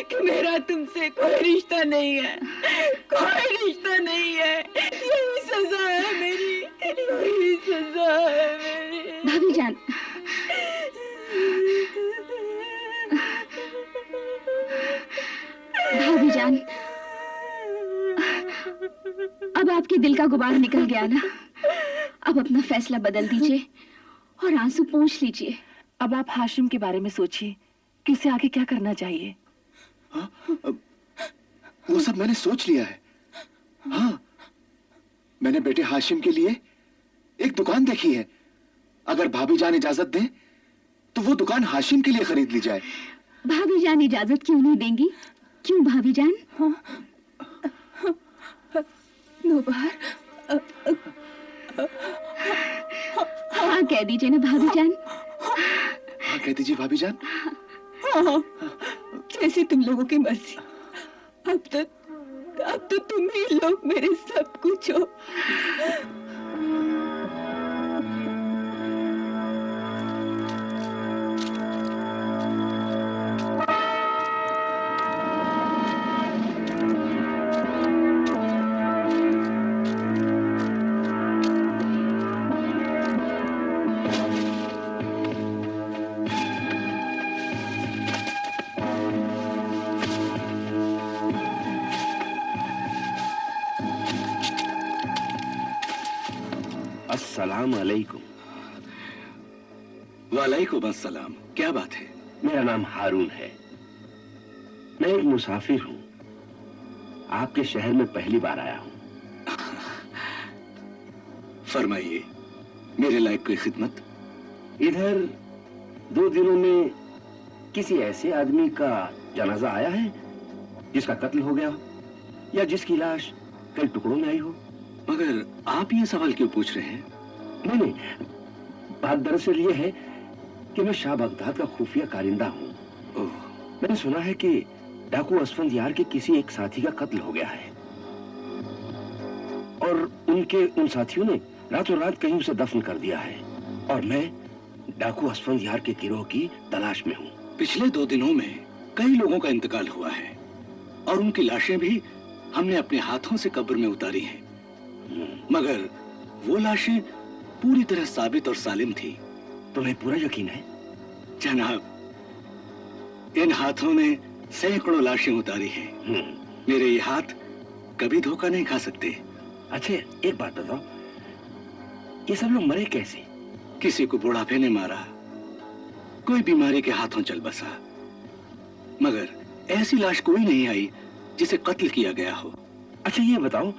कि मेरा तुमसे कोई रिश्ता नहीं है, कोई रिश्ता नहीं है। यही सजा है मेरी, यही सजा है मेरी। भाभी जान, भाभी जान, अब आपके दिल का गुबार निकल गया ना? अब अपना फैसला बदल दीजिए और आंसू पोंछ लीजिए। अब आप हाशिम के बारे में सोचिए कि उसे आगे क्या करना चाहिए। हाँ, वो सब मैंने सोच लिया है। हाँ, मैंने बेटे हाशिम के लिए एक दुकान देखी है। अगर भाभी जान इजाजत दें तो वो दुकान हाशिम के लिए खरीद ली जाए। भाभी जान इजाजत क्यों नहीं देंगी? क्यों भाभी जान? नौबहार, हाँ कह दीजिए ना भाभी जान। हाँ कह दीजिए भाभी जान। हाँ, जैसी तुम लोगों की मर्जी। अब तो तुम ही लोग मेरे सब कुछ हो। अस्सलाम अलैकुम। वालेकुम अस्सलाम। क्या बात है? मेरा नाम हारून है। मैं एक मुसाफिर हूँ। आपके शहर में पहली बार आया हूँ। फरमाइए, मेरे लायक कोई खिदमत? इधर 2 दिनों में किसी ऐसे आदमी का जनाजा आया है जिसका कत्ल हो गया या जिसकी लाश कई टुकड़ों में आई हो? मगर आप ये सवाल क्यों पूछ रहे हैं? नहीं, बात दरअसल ये है कि मैं शाह बगदाद का खुफिया कारिंदा हूँ। मैंने सुना है कि डाकू असफंद यार के किसी एक साथी का कत्ल हो गया है और उनके उन साथियों ने रातों रात कहीं उसे दफन कर दिया है और मैं डाकू असफंद यार के गिरोह की तलाश में हूँ। पिछले 2 दिनों में कई लोगों का इंतकाल हुआ है और उनकी लाशें भी हमने अपने हाथों से कब्र में उतारी हैं। मगर वो लाशें पूरी तरह साबित और सालिम थी। तुम्हें पूरा यकीन है? जनाब, इन हाथों ने सैकड़ों लाशें उतारी हैं। मेरे ये हाथ कभी धोखा नहीं खा सकते। अच्छा, एक बात बताओ, ये सब लोग मरे कैसे? किसी को बुढ़ापे ने मारा, कोई बीमारी के हाथों चल बसा, मगर ऐसी लाश कोई नहीं आई जिसे कत्ल किया गया हो। अच्छा ये बताओ,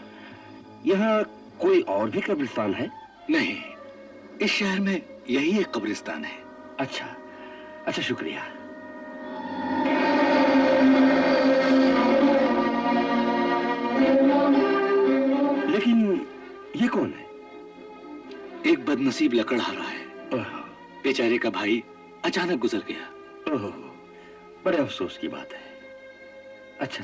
यहाँ कोई और भी कब्रिस्तान है? नहीं, इस शहर में यही एक कब्रिस्तान है। अच्छा, शुक्रिया। लेकिन ये कौन है? एक बदनसीब लकड़हारा है। बेचारे का भाई अचानक गुजर गया। ओह, बड़े अफसोस की बात है। अच्छा,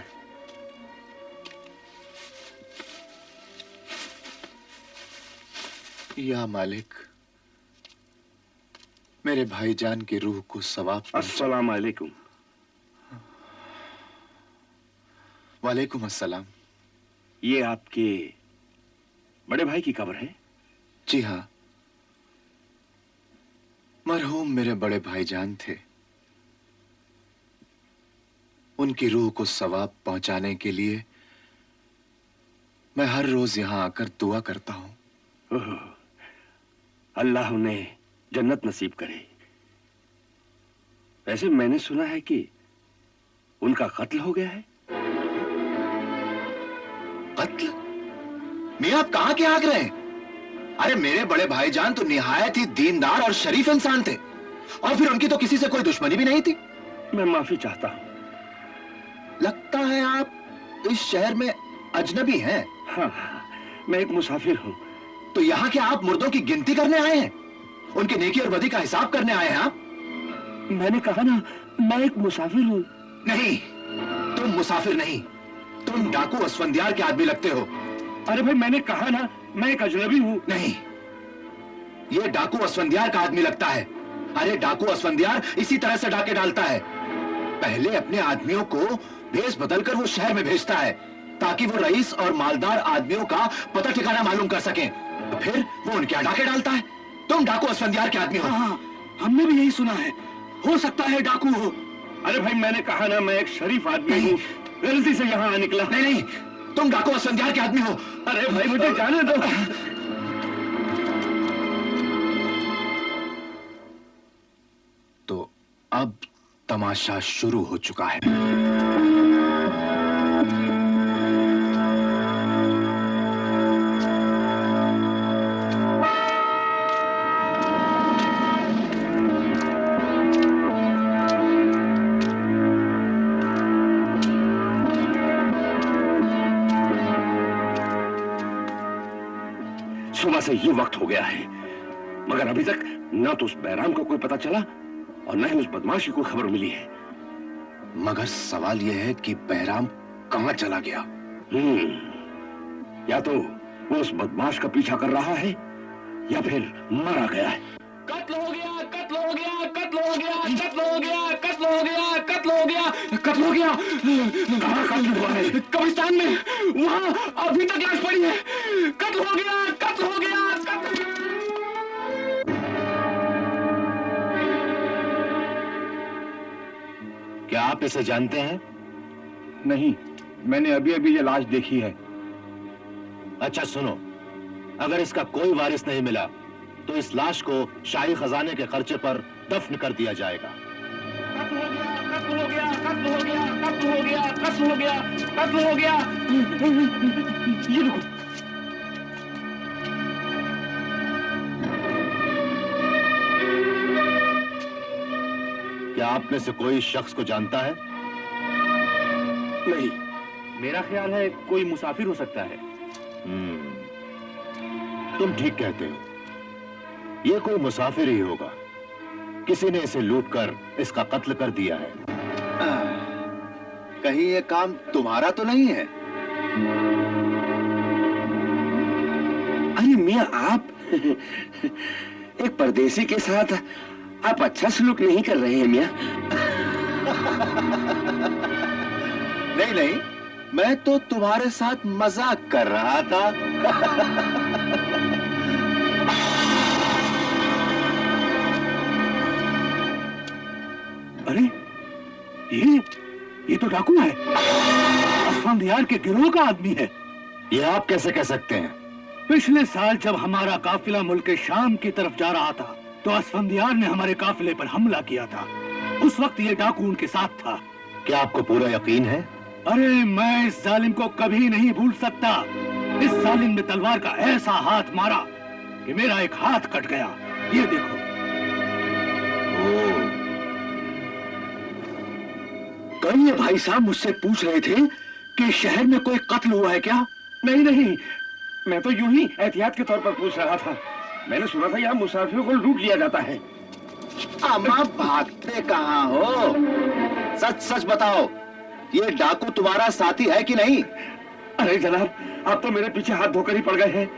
या मालिक, मेरे भाईजान की रूह को सवाब। अस्सलाम वालेकुम। वालेकुम अस्सलाम। ये आपके बड़े भाई की कब्र है? जी हाँ, मरहूम मेरे बड़े भाईजान थे। उनकी रूह को सवाब पहुंचाने के लिए मैं हर रोज यहां आकर दुआ करता हूं। अल्लाह उन्हें जन्नत नसीब करे। वैसे मैंने सुना है कि उनका कत्ल हो गया है। कत्ल? मियां, आप कहां के आग रहे हैं? अरे मेरे बड़े भाईजान तो निहायत ही दीनदार और शरीफ इंसान थे और फिर उनकी तो किसी से कोई दुश्मनी भी नहीं थी। मैं माफी चाहता हूं। लगता है आप इस शहर में अजनबी हैं। हाँ, मैं एक मुसाफिर हूं। तो यहाँ क्या आप मुर्दों की गिनती करने आए हैं? उनकी नेकी और बदी का हिसाब करने आए हैं आप? मैंने कहा ना, मैं एक मुसाफिर हूं। नहीं, तुम मुसाफिर नहीं, तुम डाकू असफंदियार के आदमी लगते हो। अरे भाई, मैंने कहा ना, मैं एक अजनबी हूं। नहीं, ये डाकू असफंदियार का आदमी लगता है। अरे डाकू असफंदियार इसी तरह से डाके डालता है। पहले अपने आदमियों को भेष बदलकर वो शहर में भेजता है ताकि वो रईस और मालदार आदमियों का पता ठिकाना मालूम कर सकें। फिर वो उनके यहाँ डाके डालता है। तुम डाकू असफंदियार के आदमी हो। हाँ, हमने भी यही सुना है। हो सकता है डाकू हो। अरे भाई, मैंने कहा ना, मैं एक शरीफ आदमी हूँ। गलती से यहाँ आ निकला। नहीं, तुम डाकू असफंदियार के आदमी हो। अरे भाई, मुझे जाने दो। तो अब तमाशा शुरू हो चुका है। सुबह से ये वक्त हो गया है, मगर अभी तक ना तो उस बैराम का कोई पता चला और न ही उस बदमाश की कोई खबर मिली है। मगर सवाल यह है कि बहराम कहां चला गया? या तो वो उस बदमाश का पीछा कर रहा है या फिर मारा गया है। कत्ल हो गया, कत्ल हो गया, कत्ल हो गया, कत्ल हो गया, कत्ल हो गया, कत्ल हो गया, कत्ल हो गया। कहां कत्ल हुआ है? कब्रिस्तान में, वहां अभी तक लाश पड़ी है। कत्ल हो गया, कत्ल हो गया, कत्ल। क्या आप इसे जानते हैं? नहीं, मैंने अभी अभी ये लाश देखी है। अच्छा सुनो, अगर इसका कोई वारिस नहीं मिला तो इस लाश को शाही खजाने के खर्चे पर दफन कर दिया जाएगा। कत्ल हो गया, कत्ल हो गया, कत्ल हो गया, कत्ल हो गया, कत्ल हो गया, कत्ल हो गया। ये देखो, क्या आप में से कोई शख्स को जानता है? नहीं, मेरा ख्याल है कोई मुसाफिर हो सकता है। तुम ठीक कहते हो, ये कोई मुसाफिर ही होगा। किसी ने इसे लूटकर इसका कत्ल कर दिया है। कहीं ये काम तुम्हारा तो नहीं है? अरे मियां, आप एक परदेसी के साथ आप अच्छा सलूक नहीं कर रहे हैं मियां। नहीं नहीं, मैं तो तुम्हारे साथ मजाक कर रहा था। अरे ये तो डाकू है, असफंदियार के गिरोह का आदमी है। ये आप कैसे कह सकते हैं? पिछले साल जब हमारा काफिला मुल्क शाम की तरफ जा रहा था तो असफंदियार ने हमारे काफिले पर हमला किया था। उस वक्त ये डाकू उनके साथ था। क्या आपको पूरा यकीन है? अरे मैं इस जालिम को कभी नहीं भूल सकता। इस जालिम ने तलवार का ऐसा हाथ मारा कि मेरा एक हाथ कट गया। ये देखो। कल ये भाई साहब मुझसे पूछ रहे थे कि शहर में कोई कत्ल हुआ है क्या? नहीं, मैं तो यूं ही एहतियात के तौर पर पूछ रहा था। मैंने सुना था यहाँ मुसाफिरों को लूट लिया जाता है। अम्मा, भागते कहाँ हो? सच सच बताओ, ये डाकू तुम्हारा साथी है कि नहीं? अरे जनाब, आप तो मेरे पीछे हाथ धोकर ही पड़ गए हैं।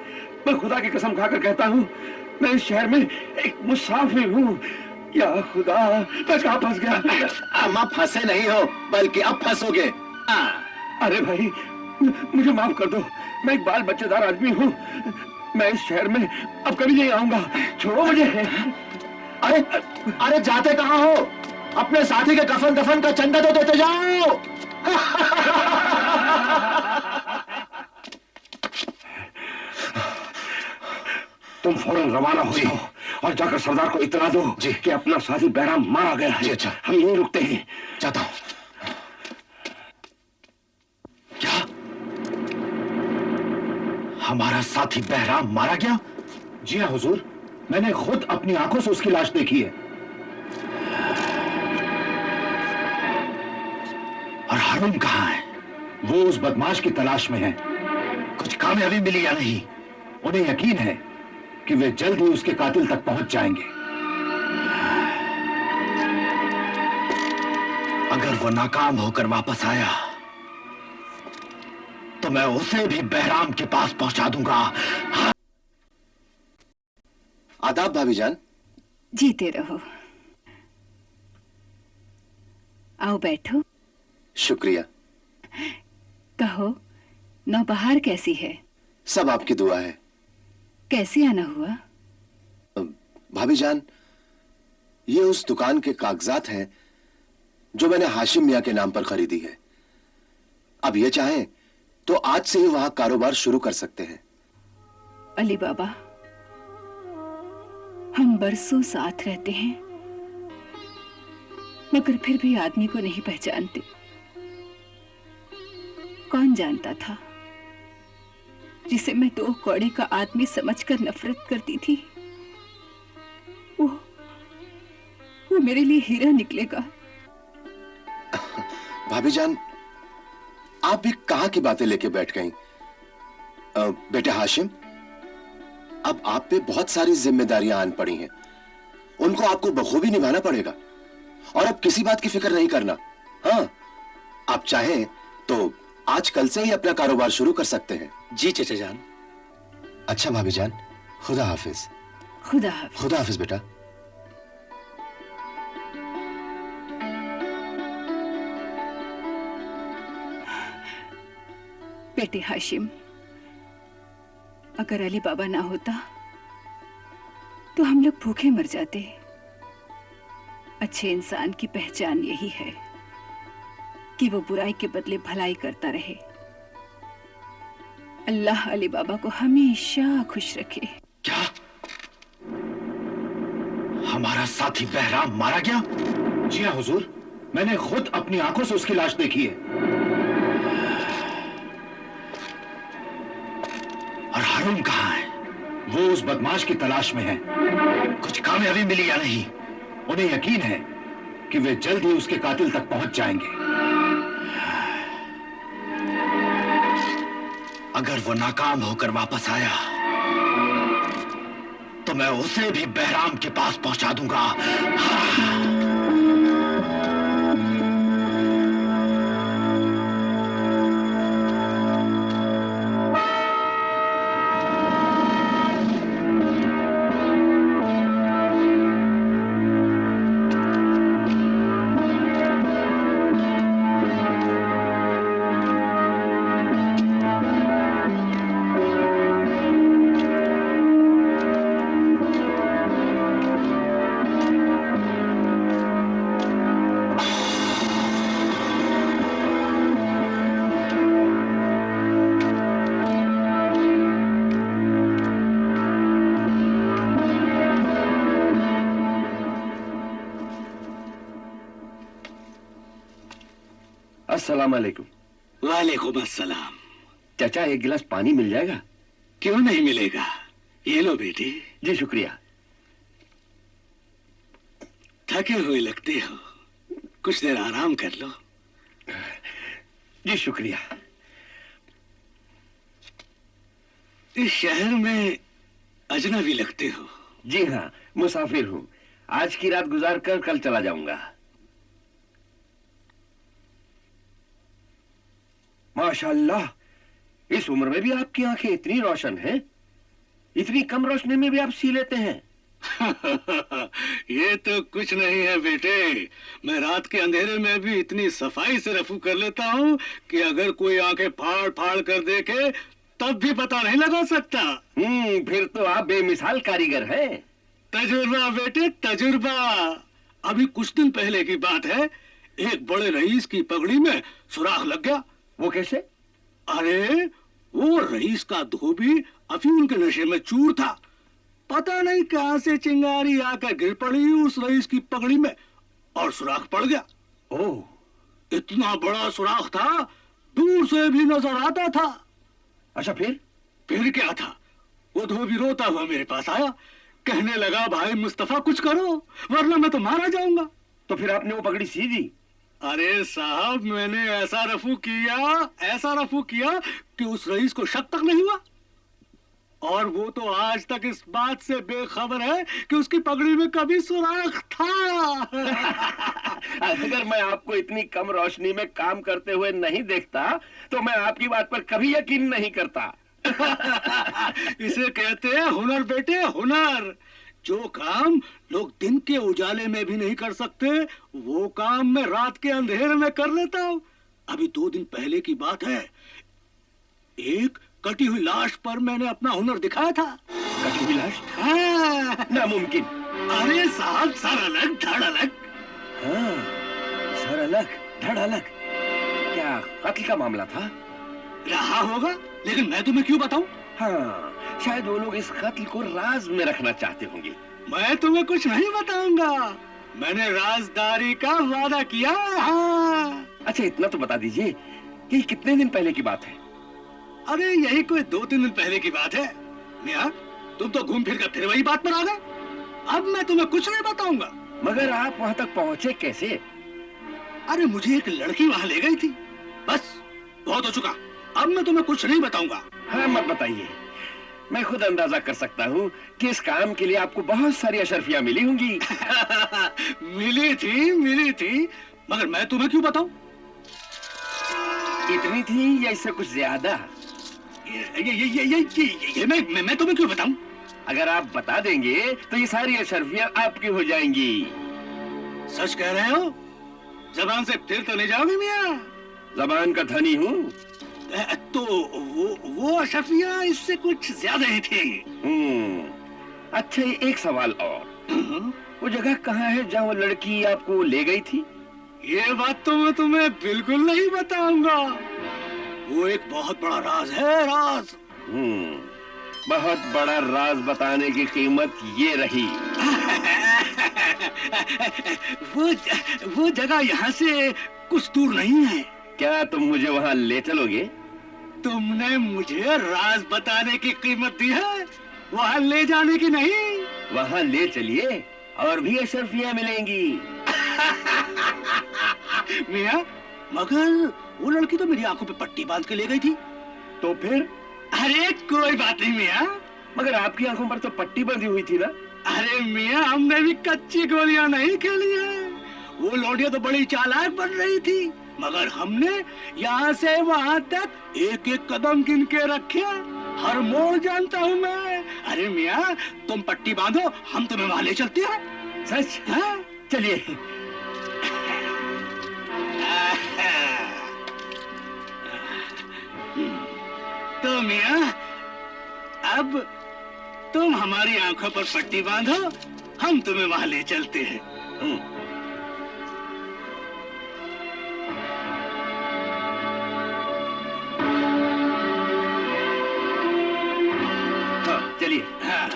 मैं खुदा की कसम खाकर कहता हूँ, मैं इस शहर में एक मुसाफिर हूँ। या खुदा, मैं कहाँ फंस गया? अम्मा, फंसे नहीं हो, बल्कि अब फंसोगे। अरे भाई, मुझे माफ कर दो। मैं एक बाल बच्चेदार आदमी हूँ। मैं इस शहर में अब कभी नहीं आऊंगा। छोड़ो मुझे। अरे अरे, जाते कहाँ हो? अपने साथी के कफन दफन का चंदा तो देते जाओ। तुम फौरन रवाना हो जाओ और जाकर सरदार को इतला दो कि अपना साथी बहराम मारा गया है। अच्छा, हम यहीं रुकते हैं। जाता हूं। क्या हमारा साथी बहराम मारा गया? जी हाँ हुजूर, मैंने खुद अपनी आंखों से उसकी लाश देखी है। और हारून कहाँ है? वो उस बदमाश की तलाश में है। कुछ कामयाबी मिली या नहीं? उन्हें यकीन है कि वे जल्द ही उसके कातिल तक पहुंच जाएंगे। अगर वो नाकाम होकर वापस आया तो मैं उसे भी बहराम के पास पहुंचा दूंगा। आदाब भाभी जान। जीते रहो। आओ बैठो। शुक्रिया। कहो, नौबहार कैसी है? सब आपकी दुआ है। कैसे आना हुआ? भाभी जान, ये उस दुकान के कागजात हैं जो मैंने हाशिम मियां के नाम पर खरीदी है। अब ये चाहें तो आज से ही वहां कारोबार शुरू कर सकते हैं। अली बाबा, हम बरसों साथ रहते हैं मगर फिर भी आदमी को नहीं पहचानते। कौन जानता था जिसे मैं 2 कौड़ी का आदमी समझकर नफरत करती थी, वो मेरे लिए हीरा निकलेगा। भाभी जान, आप भी कहां की बातें लेके बैठ गईं? बेटे हाशिम, अब आप पे बहुत सारी जिम्मेदारियां आन पड़ी हैं। उनको आपको बखूबी निभाना पड़ेगा और अब किसी बात की फिक्र नहीं करना। हाँ, आप चाहें तो आज कल से ही अपना कारोबार शुरू कर सकते हैं। जी चचा जान। अच्छा भाभी जान, खुदा हाफिज। खुदा हाफिज। खुदा हाफिज बेटा। बेटे हाशिम, अगर अली बाबा ना होता तो हम लोग भूखे मर जाते। अच्छे इंसान की पहचान यही है कि वो बुराई के बदले भलाई करता रहे। अल्लाह अली बाबा को हमेशा खुश रखे। क्या हमारा साथी बहराम मारा गया? जी हाँ हुजूर, मैंने खुद अपनी आंखों से उसकी लाश देखी है। और हारून कहाँ है? वो उस बदमाश की तलाश में है। कुछ कामयाबी मिली या नहीं? उन्हें यकीन है कि वे जल्द ही उसके कातिल तक पहुंच जाएंगे। अगर वो नाकाम होकर वापस आया तो मैं उसे भी बहराम के पास पहुंचा दूंगा। अस्सलाम वालेकुम। वालेकुम अस्सलाम। चाचा एक गिलास पानी मिल जाएगा? क्यों नहीं मिलेगा, ये लो बेटी। जी शुक्रिया। थके हुए लगते हो, कुछ देर आराम कर लो। जी शुक्रिया। इस शहर में अजनबी लगते हो। जी हाँ, मुसाफिर हूँ। आज की रात गुजार कर कल चला जाऊंगा। माशाल्लाह, इस उम्र में भी आपकी आंखें इतनी रोशन हैं? इतनी कम रोशनी में भी आप सी लेते हैं? ये तो कुछ नहीं है बेटे, मैं रात के अंधेरे में भी इतनी सफाई से रफू कर लेता हूँ कि अगर कोई आंखें फाड़ फाड़ कर देखे तब भी पता नहीं लगा सकता। फिर तो आप बेमिसाल कारीगर हैं। तजुर्बा बेटे, तजुर्बा। अभी कुछ दिन पहले की बात है, एक बड़े रईस की पगड़ी में सुराख लग गया। वो कैसे? अरे वो रईस का धोबी अफीम के नशे में चूर था। पता नहीं कहां से चिंगारी आकर गिर पड़ी उस रईस की पगड़ी में और सुराख पड़ गया। ओह, इतना बड़ा सुराख था, दूर से भी नजर आता था। अच्छा फिर क्या था? वो धोबी रोता हुआ मेरे पास आया, कहने लगा भाई मुस्तफा कुछ करो वरना मैं तो मारा जाऊंगा। तो फिर आपने वो पगड़ी सी दी? अरे साहब, मैंने ऐसा रफू किया कि उस रईस को शक तक नहीं हुआ। और वो तो आज तक इस बात से बेखबर है कि उसकी पगड़ी में कभी सुराख था। अगर मैं आपको इतनी कम रोशनी में काम करते हुए नहीं देखता तो मैं आपकी बात पर कभी यकीन नहीं करता। इसे कहते हैं हुनर बेटे, हुनर। जो काम लोग दिन के उजाले में भी नहीं कर सकते, वो काम मैं रात के अंधेरे में कर लेता हूँ। अभी 2 दिन पहले की बात है, एक कटी हुई लाश पर मैंने अपना हुनर दिखाया था। कटी हुई लाश? हाँ। नामुमकिन। अरे साहब, सर अलग धड़ अलग। हाँ, सर अलग धड़ अलग। क्या कत्ल का मामला था? रहा होगा, लेकिन मैं तुम्हें क्यों बताऊं? हाँ, शायद वो लोग इस कत्ल को राज में रखना चाहते होंगे। मैं तुम्हें कुछ नहीं बताऊंगा, मैंने राजदारी का वादा किया। हाँ। अच्छा इतना तो बता दीजिए कि कितने दिन पहले की बात है? अरे यही कोई 2-3 दिन पहले की बात है। मियां, तुम तो घूम फिर कर फिर वही बात पर आ गए। अब मैं तुम्हें कुछ नहीं बताऊंगा। मगर आप वहां तक पहुंचे कैसे? अरे मुझे एक लड़की वहां ले गई थी। बस बहुत हो चुका, अब मैं तुम्हें कुछ नहीं बताऊंगा। हाँ मत बताइए, मैं खुद अंदाजा कर सकता हूँ कि इस काम के लिए आपको बहुत सारी अशर्फियां मिली होंगी। मिली थी, मगर मैं तुम्हें क्यों बताऊं? इतनी थी या इससे कुछ ज्यादा? ये मैं तुम्हें क्यों बताऊं? अगर आप बता देंगे तो ये सारी अशर्फियां आपकी हो जाएंगी। सच कह रहे हो? जबान से फिर तो नहीं जाओगे मियां? जबान का धनी हूँ। तो वो अशर्फियां इससे कुछ ज्यादा ही थी। अच्छा एक सवाल और, वो जगह कहाँ है जहाँ वो लड़की आपको ले गई थी? ये बात तो मैं तुम्हें बिल्कुल नहीं बताऊंगा, वो एक बहुत बड़ा राज है, राज। बहुत बड़ा राज बताने की कीमत ये रही। वो जगह यहाँ से कुछ दूर नहीं है। क्या तुम मुझे वहाँ ले चलोगे? तुमने मुझे राज बताने की कीमत दी है, वहाँ ले जाने की नहीं। वहाँ ले चलिए और भी अशर्फियाँ मिलेंगी। मियां, मगर वो लड़की तो मेरी आंखों पे पट्टी बांध के ले गई थी। तो फिर? अरे कोई बात नहीं मियां। मगर आपकी आंखों पर तो पट्टी बंधी हुई थी ना। अरे मियां, हमने भी कच्ची गोलियां नहीं खेली है। वो लौंडिया तो बड़ी चालाक बन रही थी, मगर हमने यहाँ से वहां तक एक एक कदम गिन के रखे। हर मोड़ जानता हूँ मैं। अरे मियां, तुम पट्टी बांधो, हम तुम्हें वहां ले चलते हैं। सच? हाँ? चलिए। तो मियां, अब तुम हमारी आंखों पर पट्टी बांधो, हम तुम्हें वहां ले चलते हैं। चलिए। हाँ।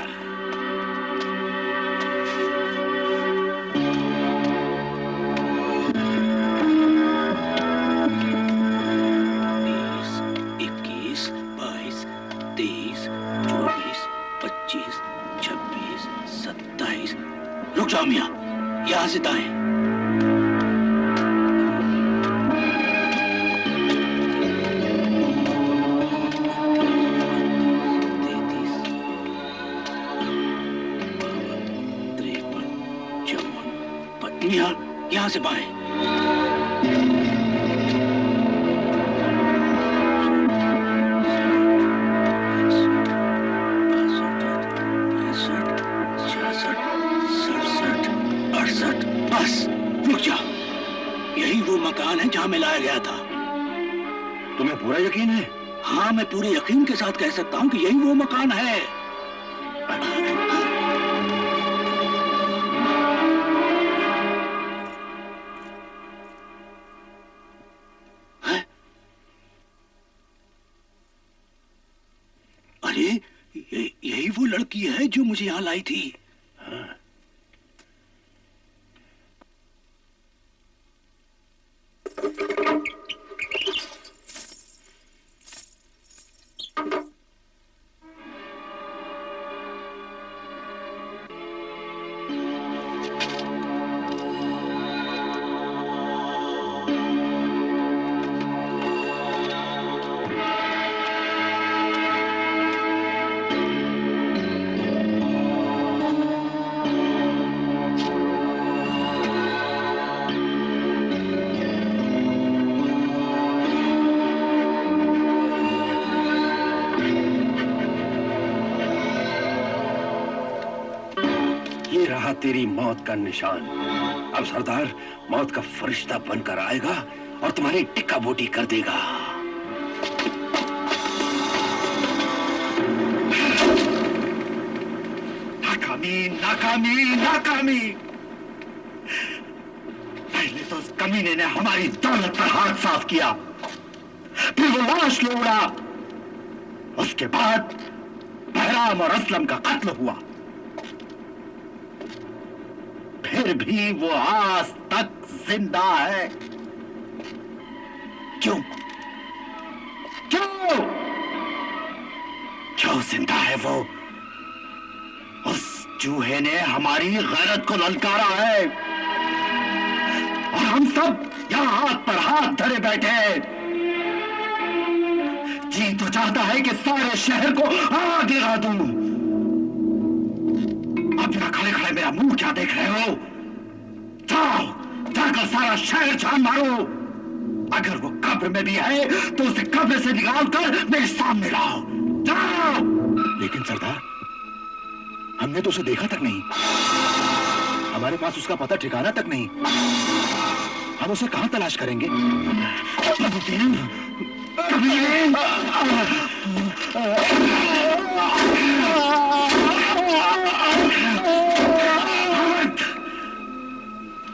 21, 22, 23, 24, 25, 26, 27। रुक जाओ मियां, यहां से दाएं। यहां से बाएं। बस रुक जाओ, यही वो मकान है जहां मैं लाया गया था। तुम्हें पूरा यकीन है? हाँ, मैं पूरे यकीन के साथ कह सकता हूँ कि यही वो मकान है। अरे यही वो लड़की है जो मुझे यहाँ लाई थी। हाँ। तेरी मौत का निशान। अब सरदार मौत का फरिश्ता बनकर आएगा और तुम्हारी टिक्का बोटी कर देगा। नाकामी, नाकामी, नाकामी। पहले तो उस कमीने ने हमारी दौलत पर हाथ साफ किया, फिर वो लाश ले उड़ा, उसके बाद बहराम और असलम का कत्ल हुआ। फिर भी वो आज तक जिंदा है। क्यों? क्यों? क्यों जिंदा है वो? उस चूहे ने हमारी गैरत को ललकारा है और हम सब यहां हाथ पर हाथ धरे बैठे हैं। जी तो चाहता है कि सारे शहर को आग लगा दूं। अब यहां खड़े खड़े मेरा मुंह क्या देख रहे हो? जाओ, जाकर सारा शहर छान मारो। अगर वो कब्र में भी है तो उसे कब्र से निकालकर मेरे सामने लाओ। जाओ। लेकिन सरदार, हमने तो उसे देखा तक नहीं, हमारे पास उसका पता ठिकाना तक नहीं। हम उसे कहां तलाश करेंगे?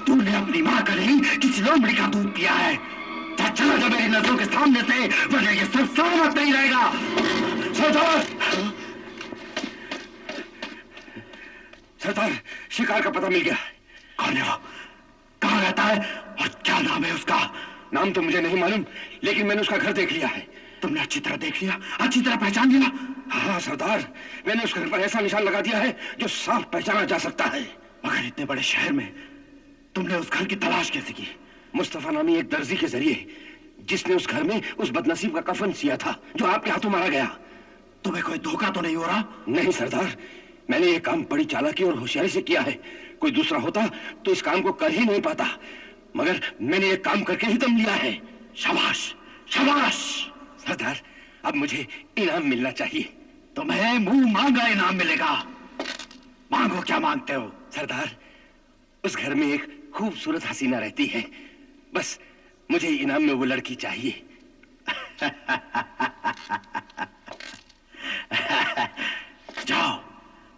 तूने अपनी मां का नहीं किसी लोमड़ी का दूध पिया है। चला जा मेरी नजरों के सामने से, वरना ये सब सलामत नहीं रहेगा। सरदार, सरदार, शिकार का पता मिल गया। कौन है वो? कहाँ रहता है और क्या नाम है उसका? नाम तो मुझे नहीं मालूम, लेकिन मैंने उसका घर देख लिया है। तुमने अच्छी तरह देख लिया, अच्छी तरह पहचान लिया? हाँ सरदार, मैंने उस घर पर ऐसा निशान लगा दिया है जो साफ पहचाना जा सकता है। मगर इतने बड़े शहर में तुमने उस घर की तलाश कैसे की? मुस्तफा नामी एक दर्जी के जरिए, जिसने उस घर में उस बदनसीब का कफन सिया था जो आपके हाथों मारा गया। तुम्हें कोई धोखा तो नहीं हो रहा? नहीं सरदार, मैंने ये काम बड़ी चालाकी और होशियारी से किया है। कोई दूसरा होता तो इस काम को कर ही नहीं पाता, मगर मैंने ये काम करके ही दम लिया है। शाबाश, शाबाश। सरदार, अब मुझे इनाम मिलना चाहिए। तुम्हें मुंह मांगा इनाम मिलेगा। मांगो, क्या मांगते हो? सरदार, उस घर में एक खूबसूरत हसीना रहती है, बस मुझे इनाम में वो लड़की चाहिए। जाओ,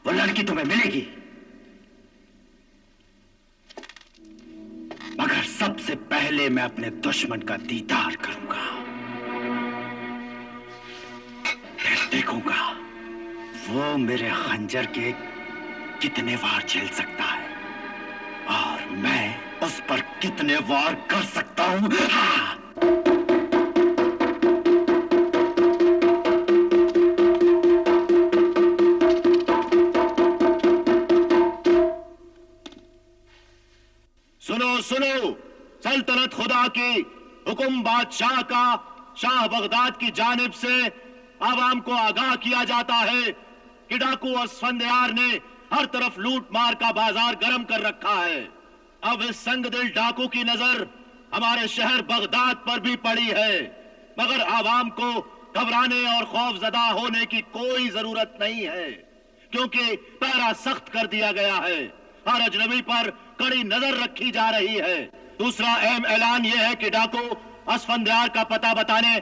वो लड़की तुम्हें मिलेगी, मगर सबसे पहले मैं अपने दुश्मन का दीदार करूंगा। फिर देखूंगा वो मेरे खंजर के कितने वार झेल सकता है और मैं उस पर कितने वार कर सकता हूं। हाँ। सुनो सुनो, सल्तनत खुदा की, हुक्म बादशाह का, शाह बगदाद की जानिब से आवाम को आगाह किया जाता है कि डाकू असफंदयार ने हर तरफ लूट मार का बाजार गर्म कर रखा है। अब इस संगदिल डाकू की नजर हमारे शहर बगदाद पर भी पड़ी है, मगर आवाम को घबराने और खौफजदा होने की कोई जरूरत नहीं है, क्योंकि पहरा सख्त कर दिया गया है। हर अजनबी पर कड़ी नजर रखी जा रही है। दूसरा अहम ऐलान यह है कि डाकू असफंदयार का पता बताने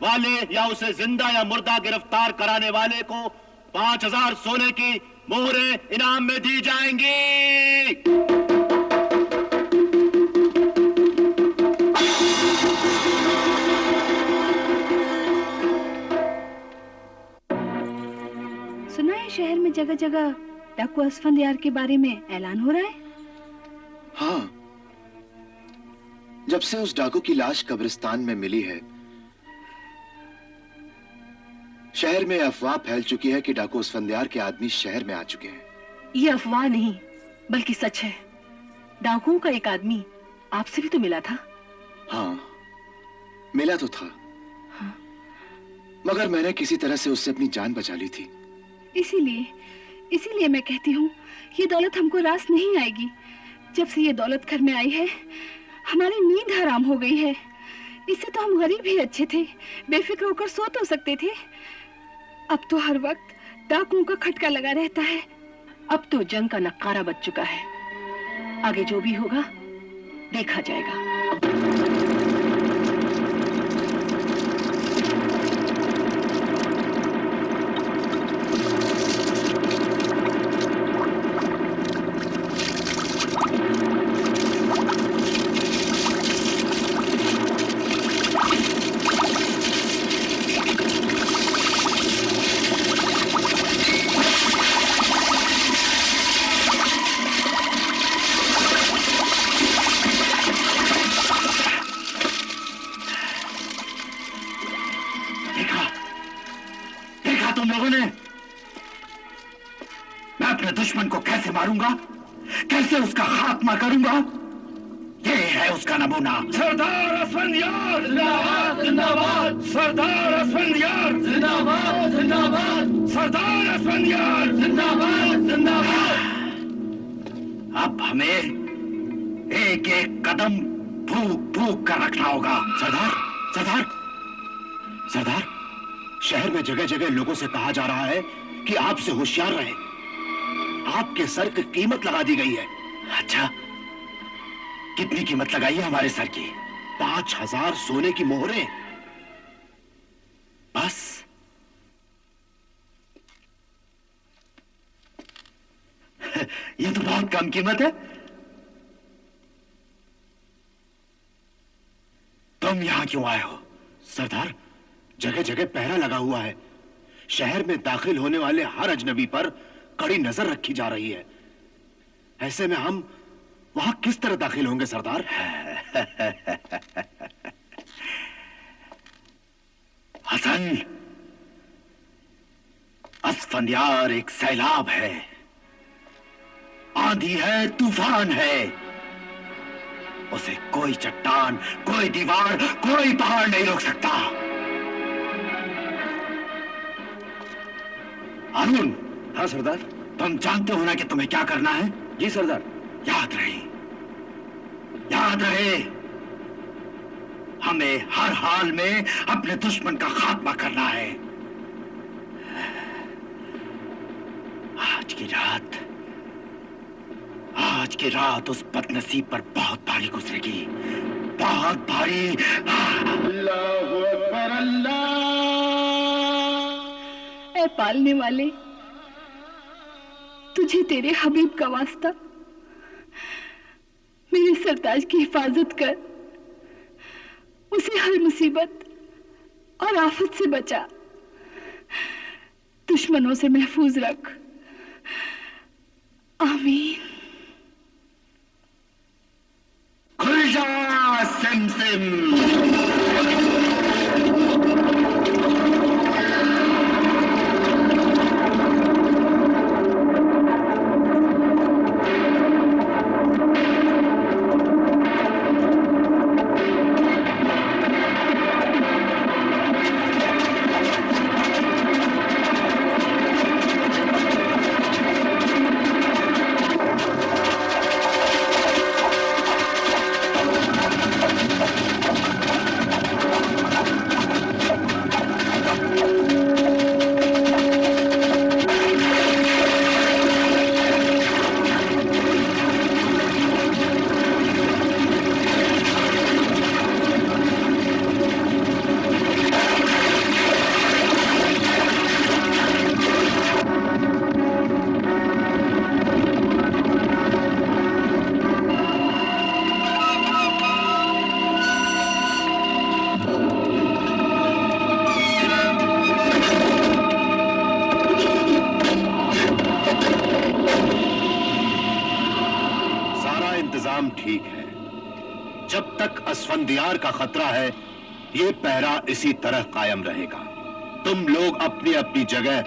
वाले या उसे जिंदा या मुर्दा गिरफ्तार कराने वाले को 5000 सोने की मोहरें इनाम में दी जाएंगी। सुना है शहर में जगह जगह डाकू असफंदयार के बारे में ऐलान हो रहा है। हाँ, जब से उस डाकू की लाश कब्रिस्तान में मिली है, शहर में अफवाह फैल चुकी है कि डाकू असफंदयार के आदमी शहर में आ चुके हैं। ये अफवाह नहीं बल्कि सच है। डाकुओं का एक आदमी आपसे भी तो मिला था। हाँ, मिला तो था। हाँ। मगर मैंने किसी तरह से उससे अपनी जान बचा ली थी। इसीलिए मैं कहती हूँ ये दौलत हमको रास नहीं आएगी। जब से ये दौलत घर में आई है, हमारी नींद हराम हो गई है। इससे तो हम गरीब ही अच्छे थे, बेफिक्र होकर सो तो सकते थे। अब तो हर वक्त डाकुओं का खटका लगा रहता है। अब तो जंग का नक्कारा बच चुका है। आगे जो भी होगा देखा जाएगा। दुश्मन को कैसे मारूंगा, कैसे उसका खात्मा करूंगा, ये है उसका नमूना। सरदार असफंदयार जिंदाबाद जिंदाबाद, सरदार असफंदयार जिंदाबाद जिंदाबाद, सरदार असफंदयार जिंदाबाद जिंदाबाद। अब हमें एक एक कदम फूक फूक कर रखना होगा। सरदार सरदार सरदार, शहर में जगह जगह लोगों से कहा जा रहा है कि आपसे होशियार रहे। आपके सर की कीमत लगा दी गई है। अच्छा, कितनी कीमत लगाई है हमारे सर की? 5000 सोने की मोहरें। बस? ये तो बहुत कम कीमत है। तुम यहां क्यों आए हो? सरदार, जगह जगह पहरा लगा हुआ है। शहर में दाखिल होने वाले हर अजनबी पर कड़ी नजर रखी जा रही है। ऐसे में हम वहां किस तरह दाखिल होंगे सरदार? हसन, असफंदयार एक सैलाब है, आंधी है, तूफान है। उसे कोई चट्टान, कोई दीवार, कोई पहाड़ नहीं रोक सकता। अरुण। हाँ सरदार। तुम जानते हो ना कि तुम्हें क्या करना है? जी सरदार। याद रहे, याद रहे, हमें हर हाल में अपने दुश्मन का खात्मा करना है। आज की रात उस बदनसीब पर बहुत भारी गुजरेगी, बहुत भारी। अल्लाहू अकबर अल्लाह। ऐ पालने वाले, तुझे तेरे हबीब का वास्ता, मेरे सरताज की हिफाजत कर, उसे हर मुसीबत और आफत से बचा, दुश्मनों से महफूज रख। आमीन। खुल जा सिमसिम। ठीक है, जब तक असफंदियार का खतरा है ये पहरा इसी तरह कायम रहेगा। तुम लोग अपनी अपनी जगह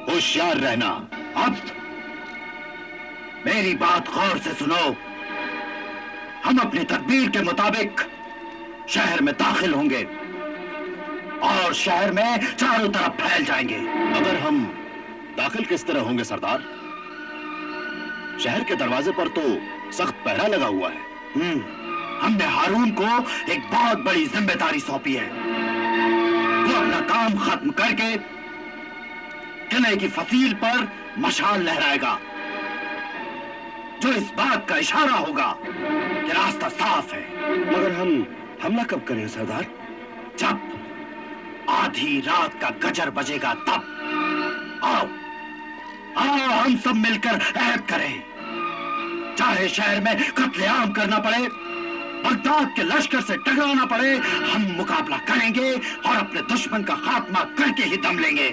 होशियार रहना। अब मेरी बात गौर से सुनो। हम अपनी तदबीर के मुताबिक शहर में दाखिल होंगे और शहर में चारों तरफ फैल जाएंगे। मगर हम दाखिल किस तरह होंगे सरदार? शहर के दरवाजे पर तो सख्त पहरा लगा हुआ है। हमने हारून को एक बहुत बड़ी जिम्मेदारी सौंपी है। वो अपना काम खत्म करके किले की फसील पर मशाल लहराएगा, जो इस बात का इशारा होगा कि रास्ता साफ है। मगर हम हमला कब करें सरदार? जब आधी रात का गजर बजेगा तब। आओ आओ, हम सब मिलकर ऐब करें। चाहे शहर में कत्लेआम करना पड़े, बगदाद के लश्कर से टकराना पड़े, हम मुकाबला करेंगे और अपने दुश्मन का खात्मा करके ही दम लेंगे।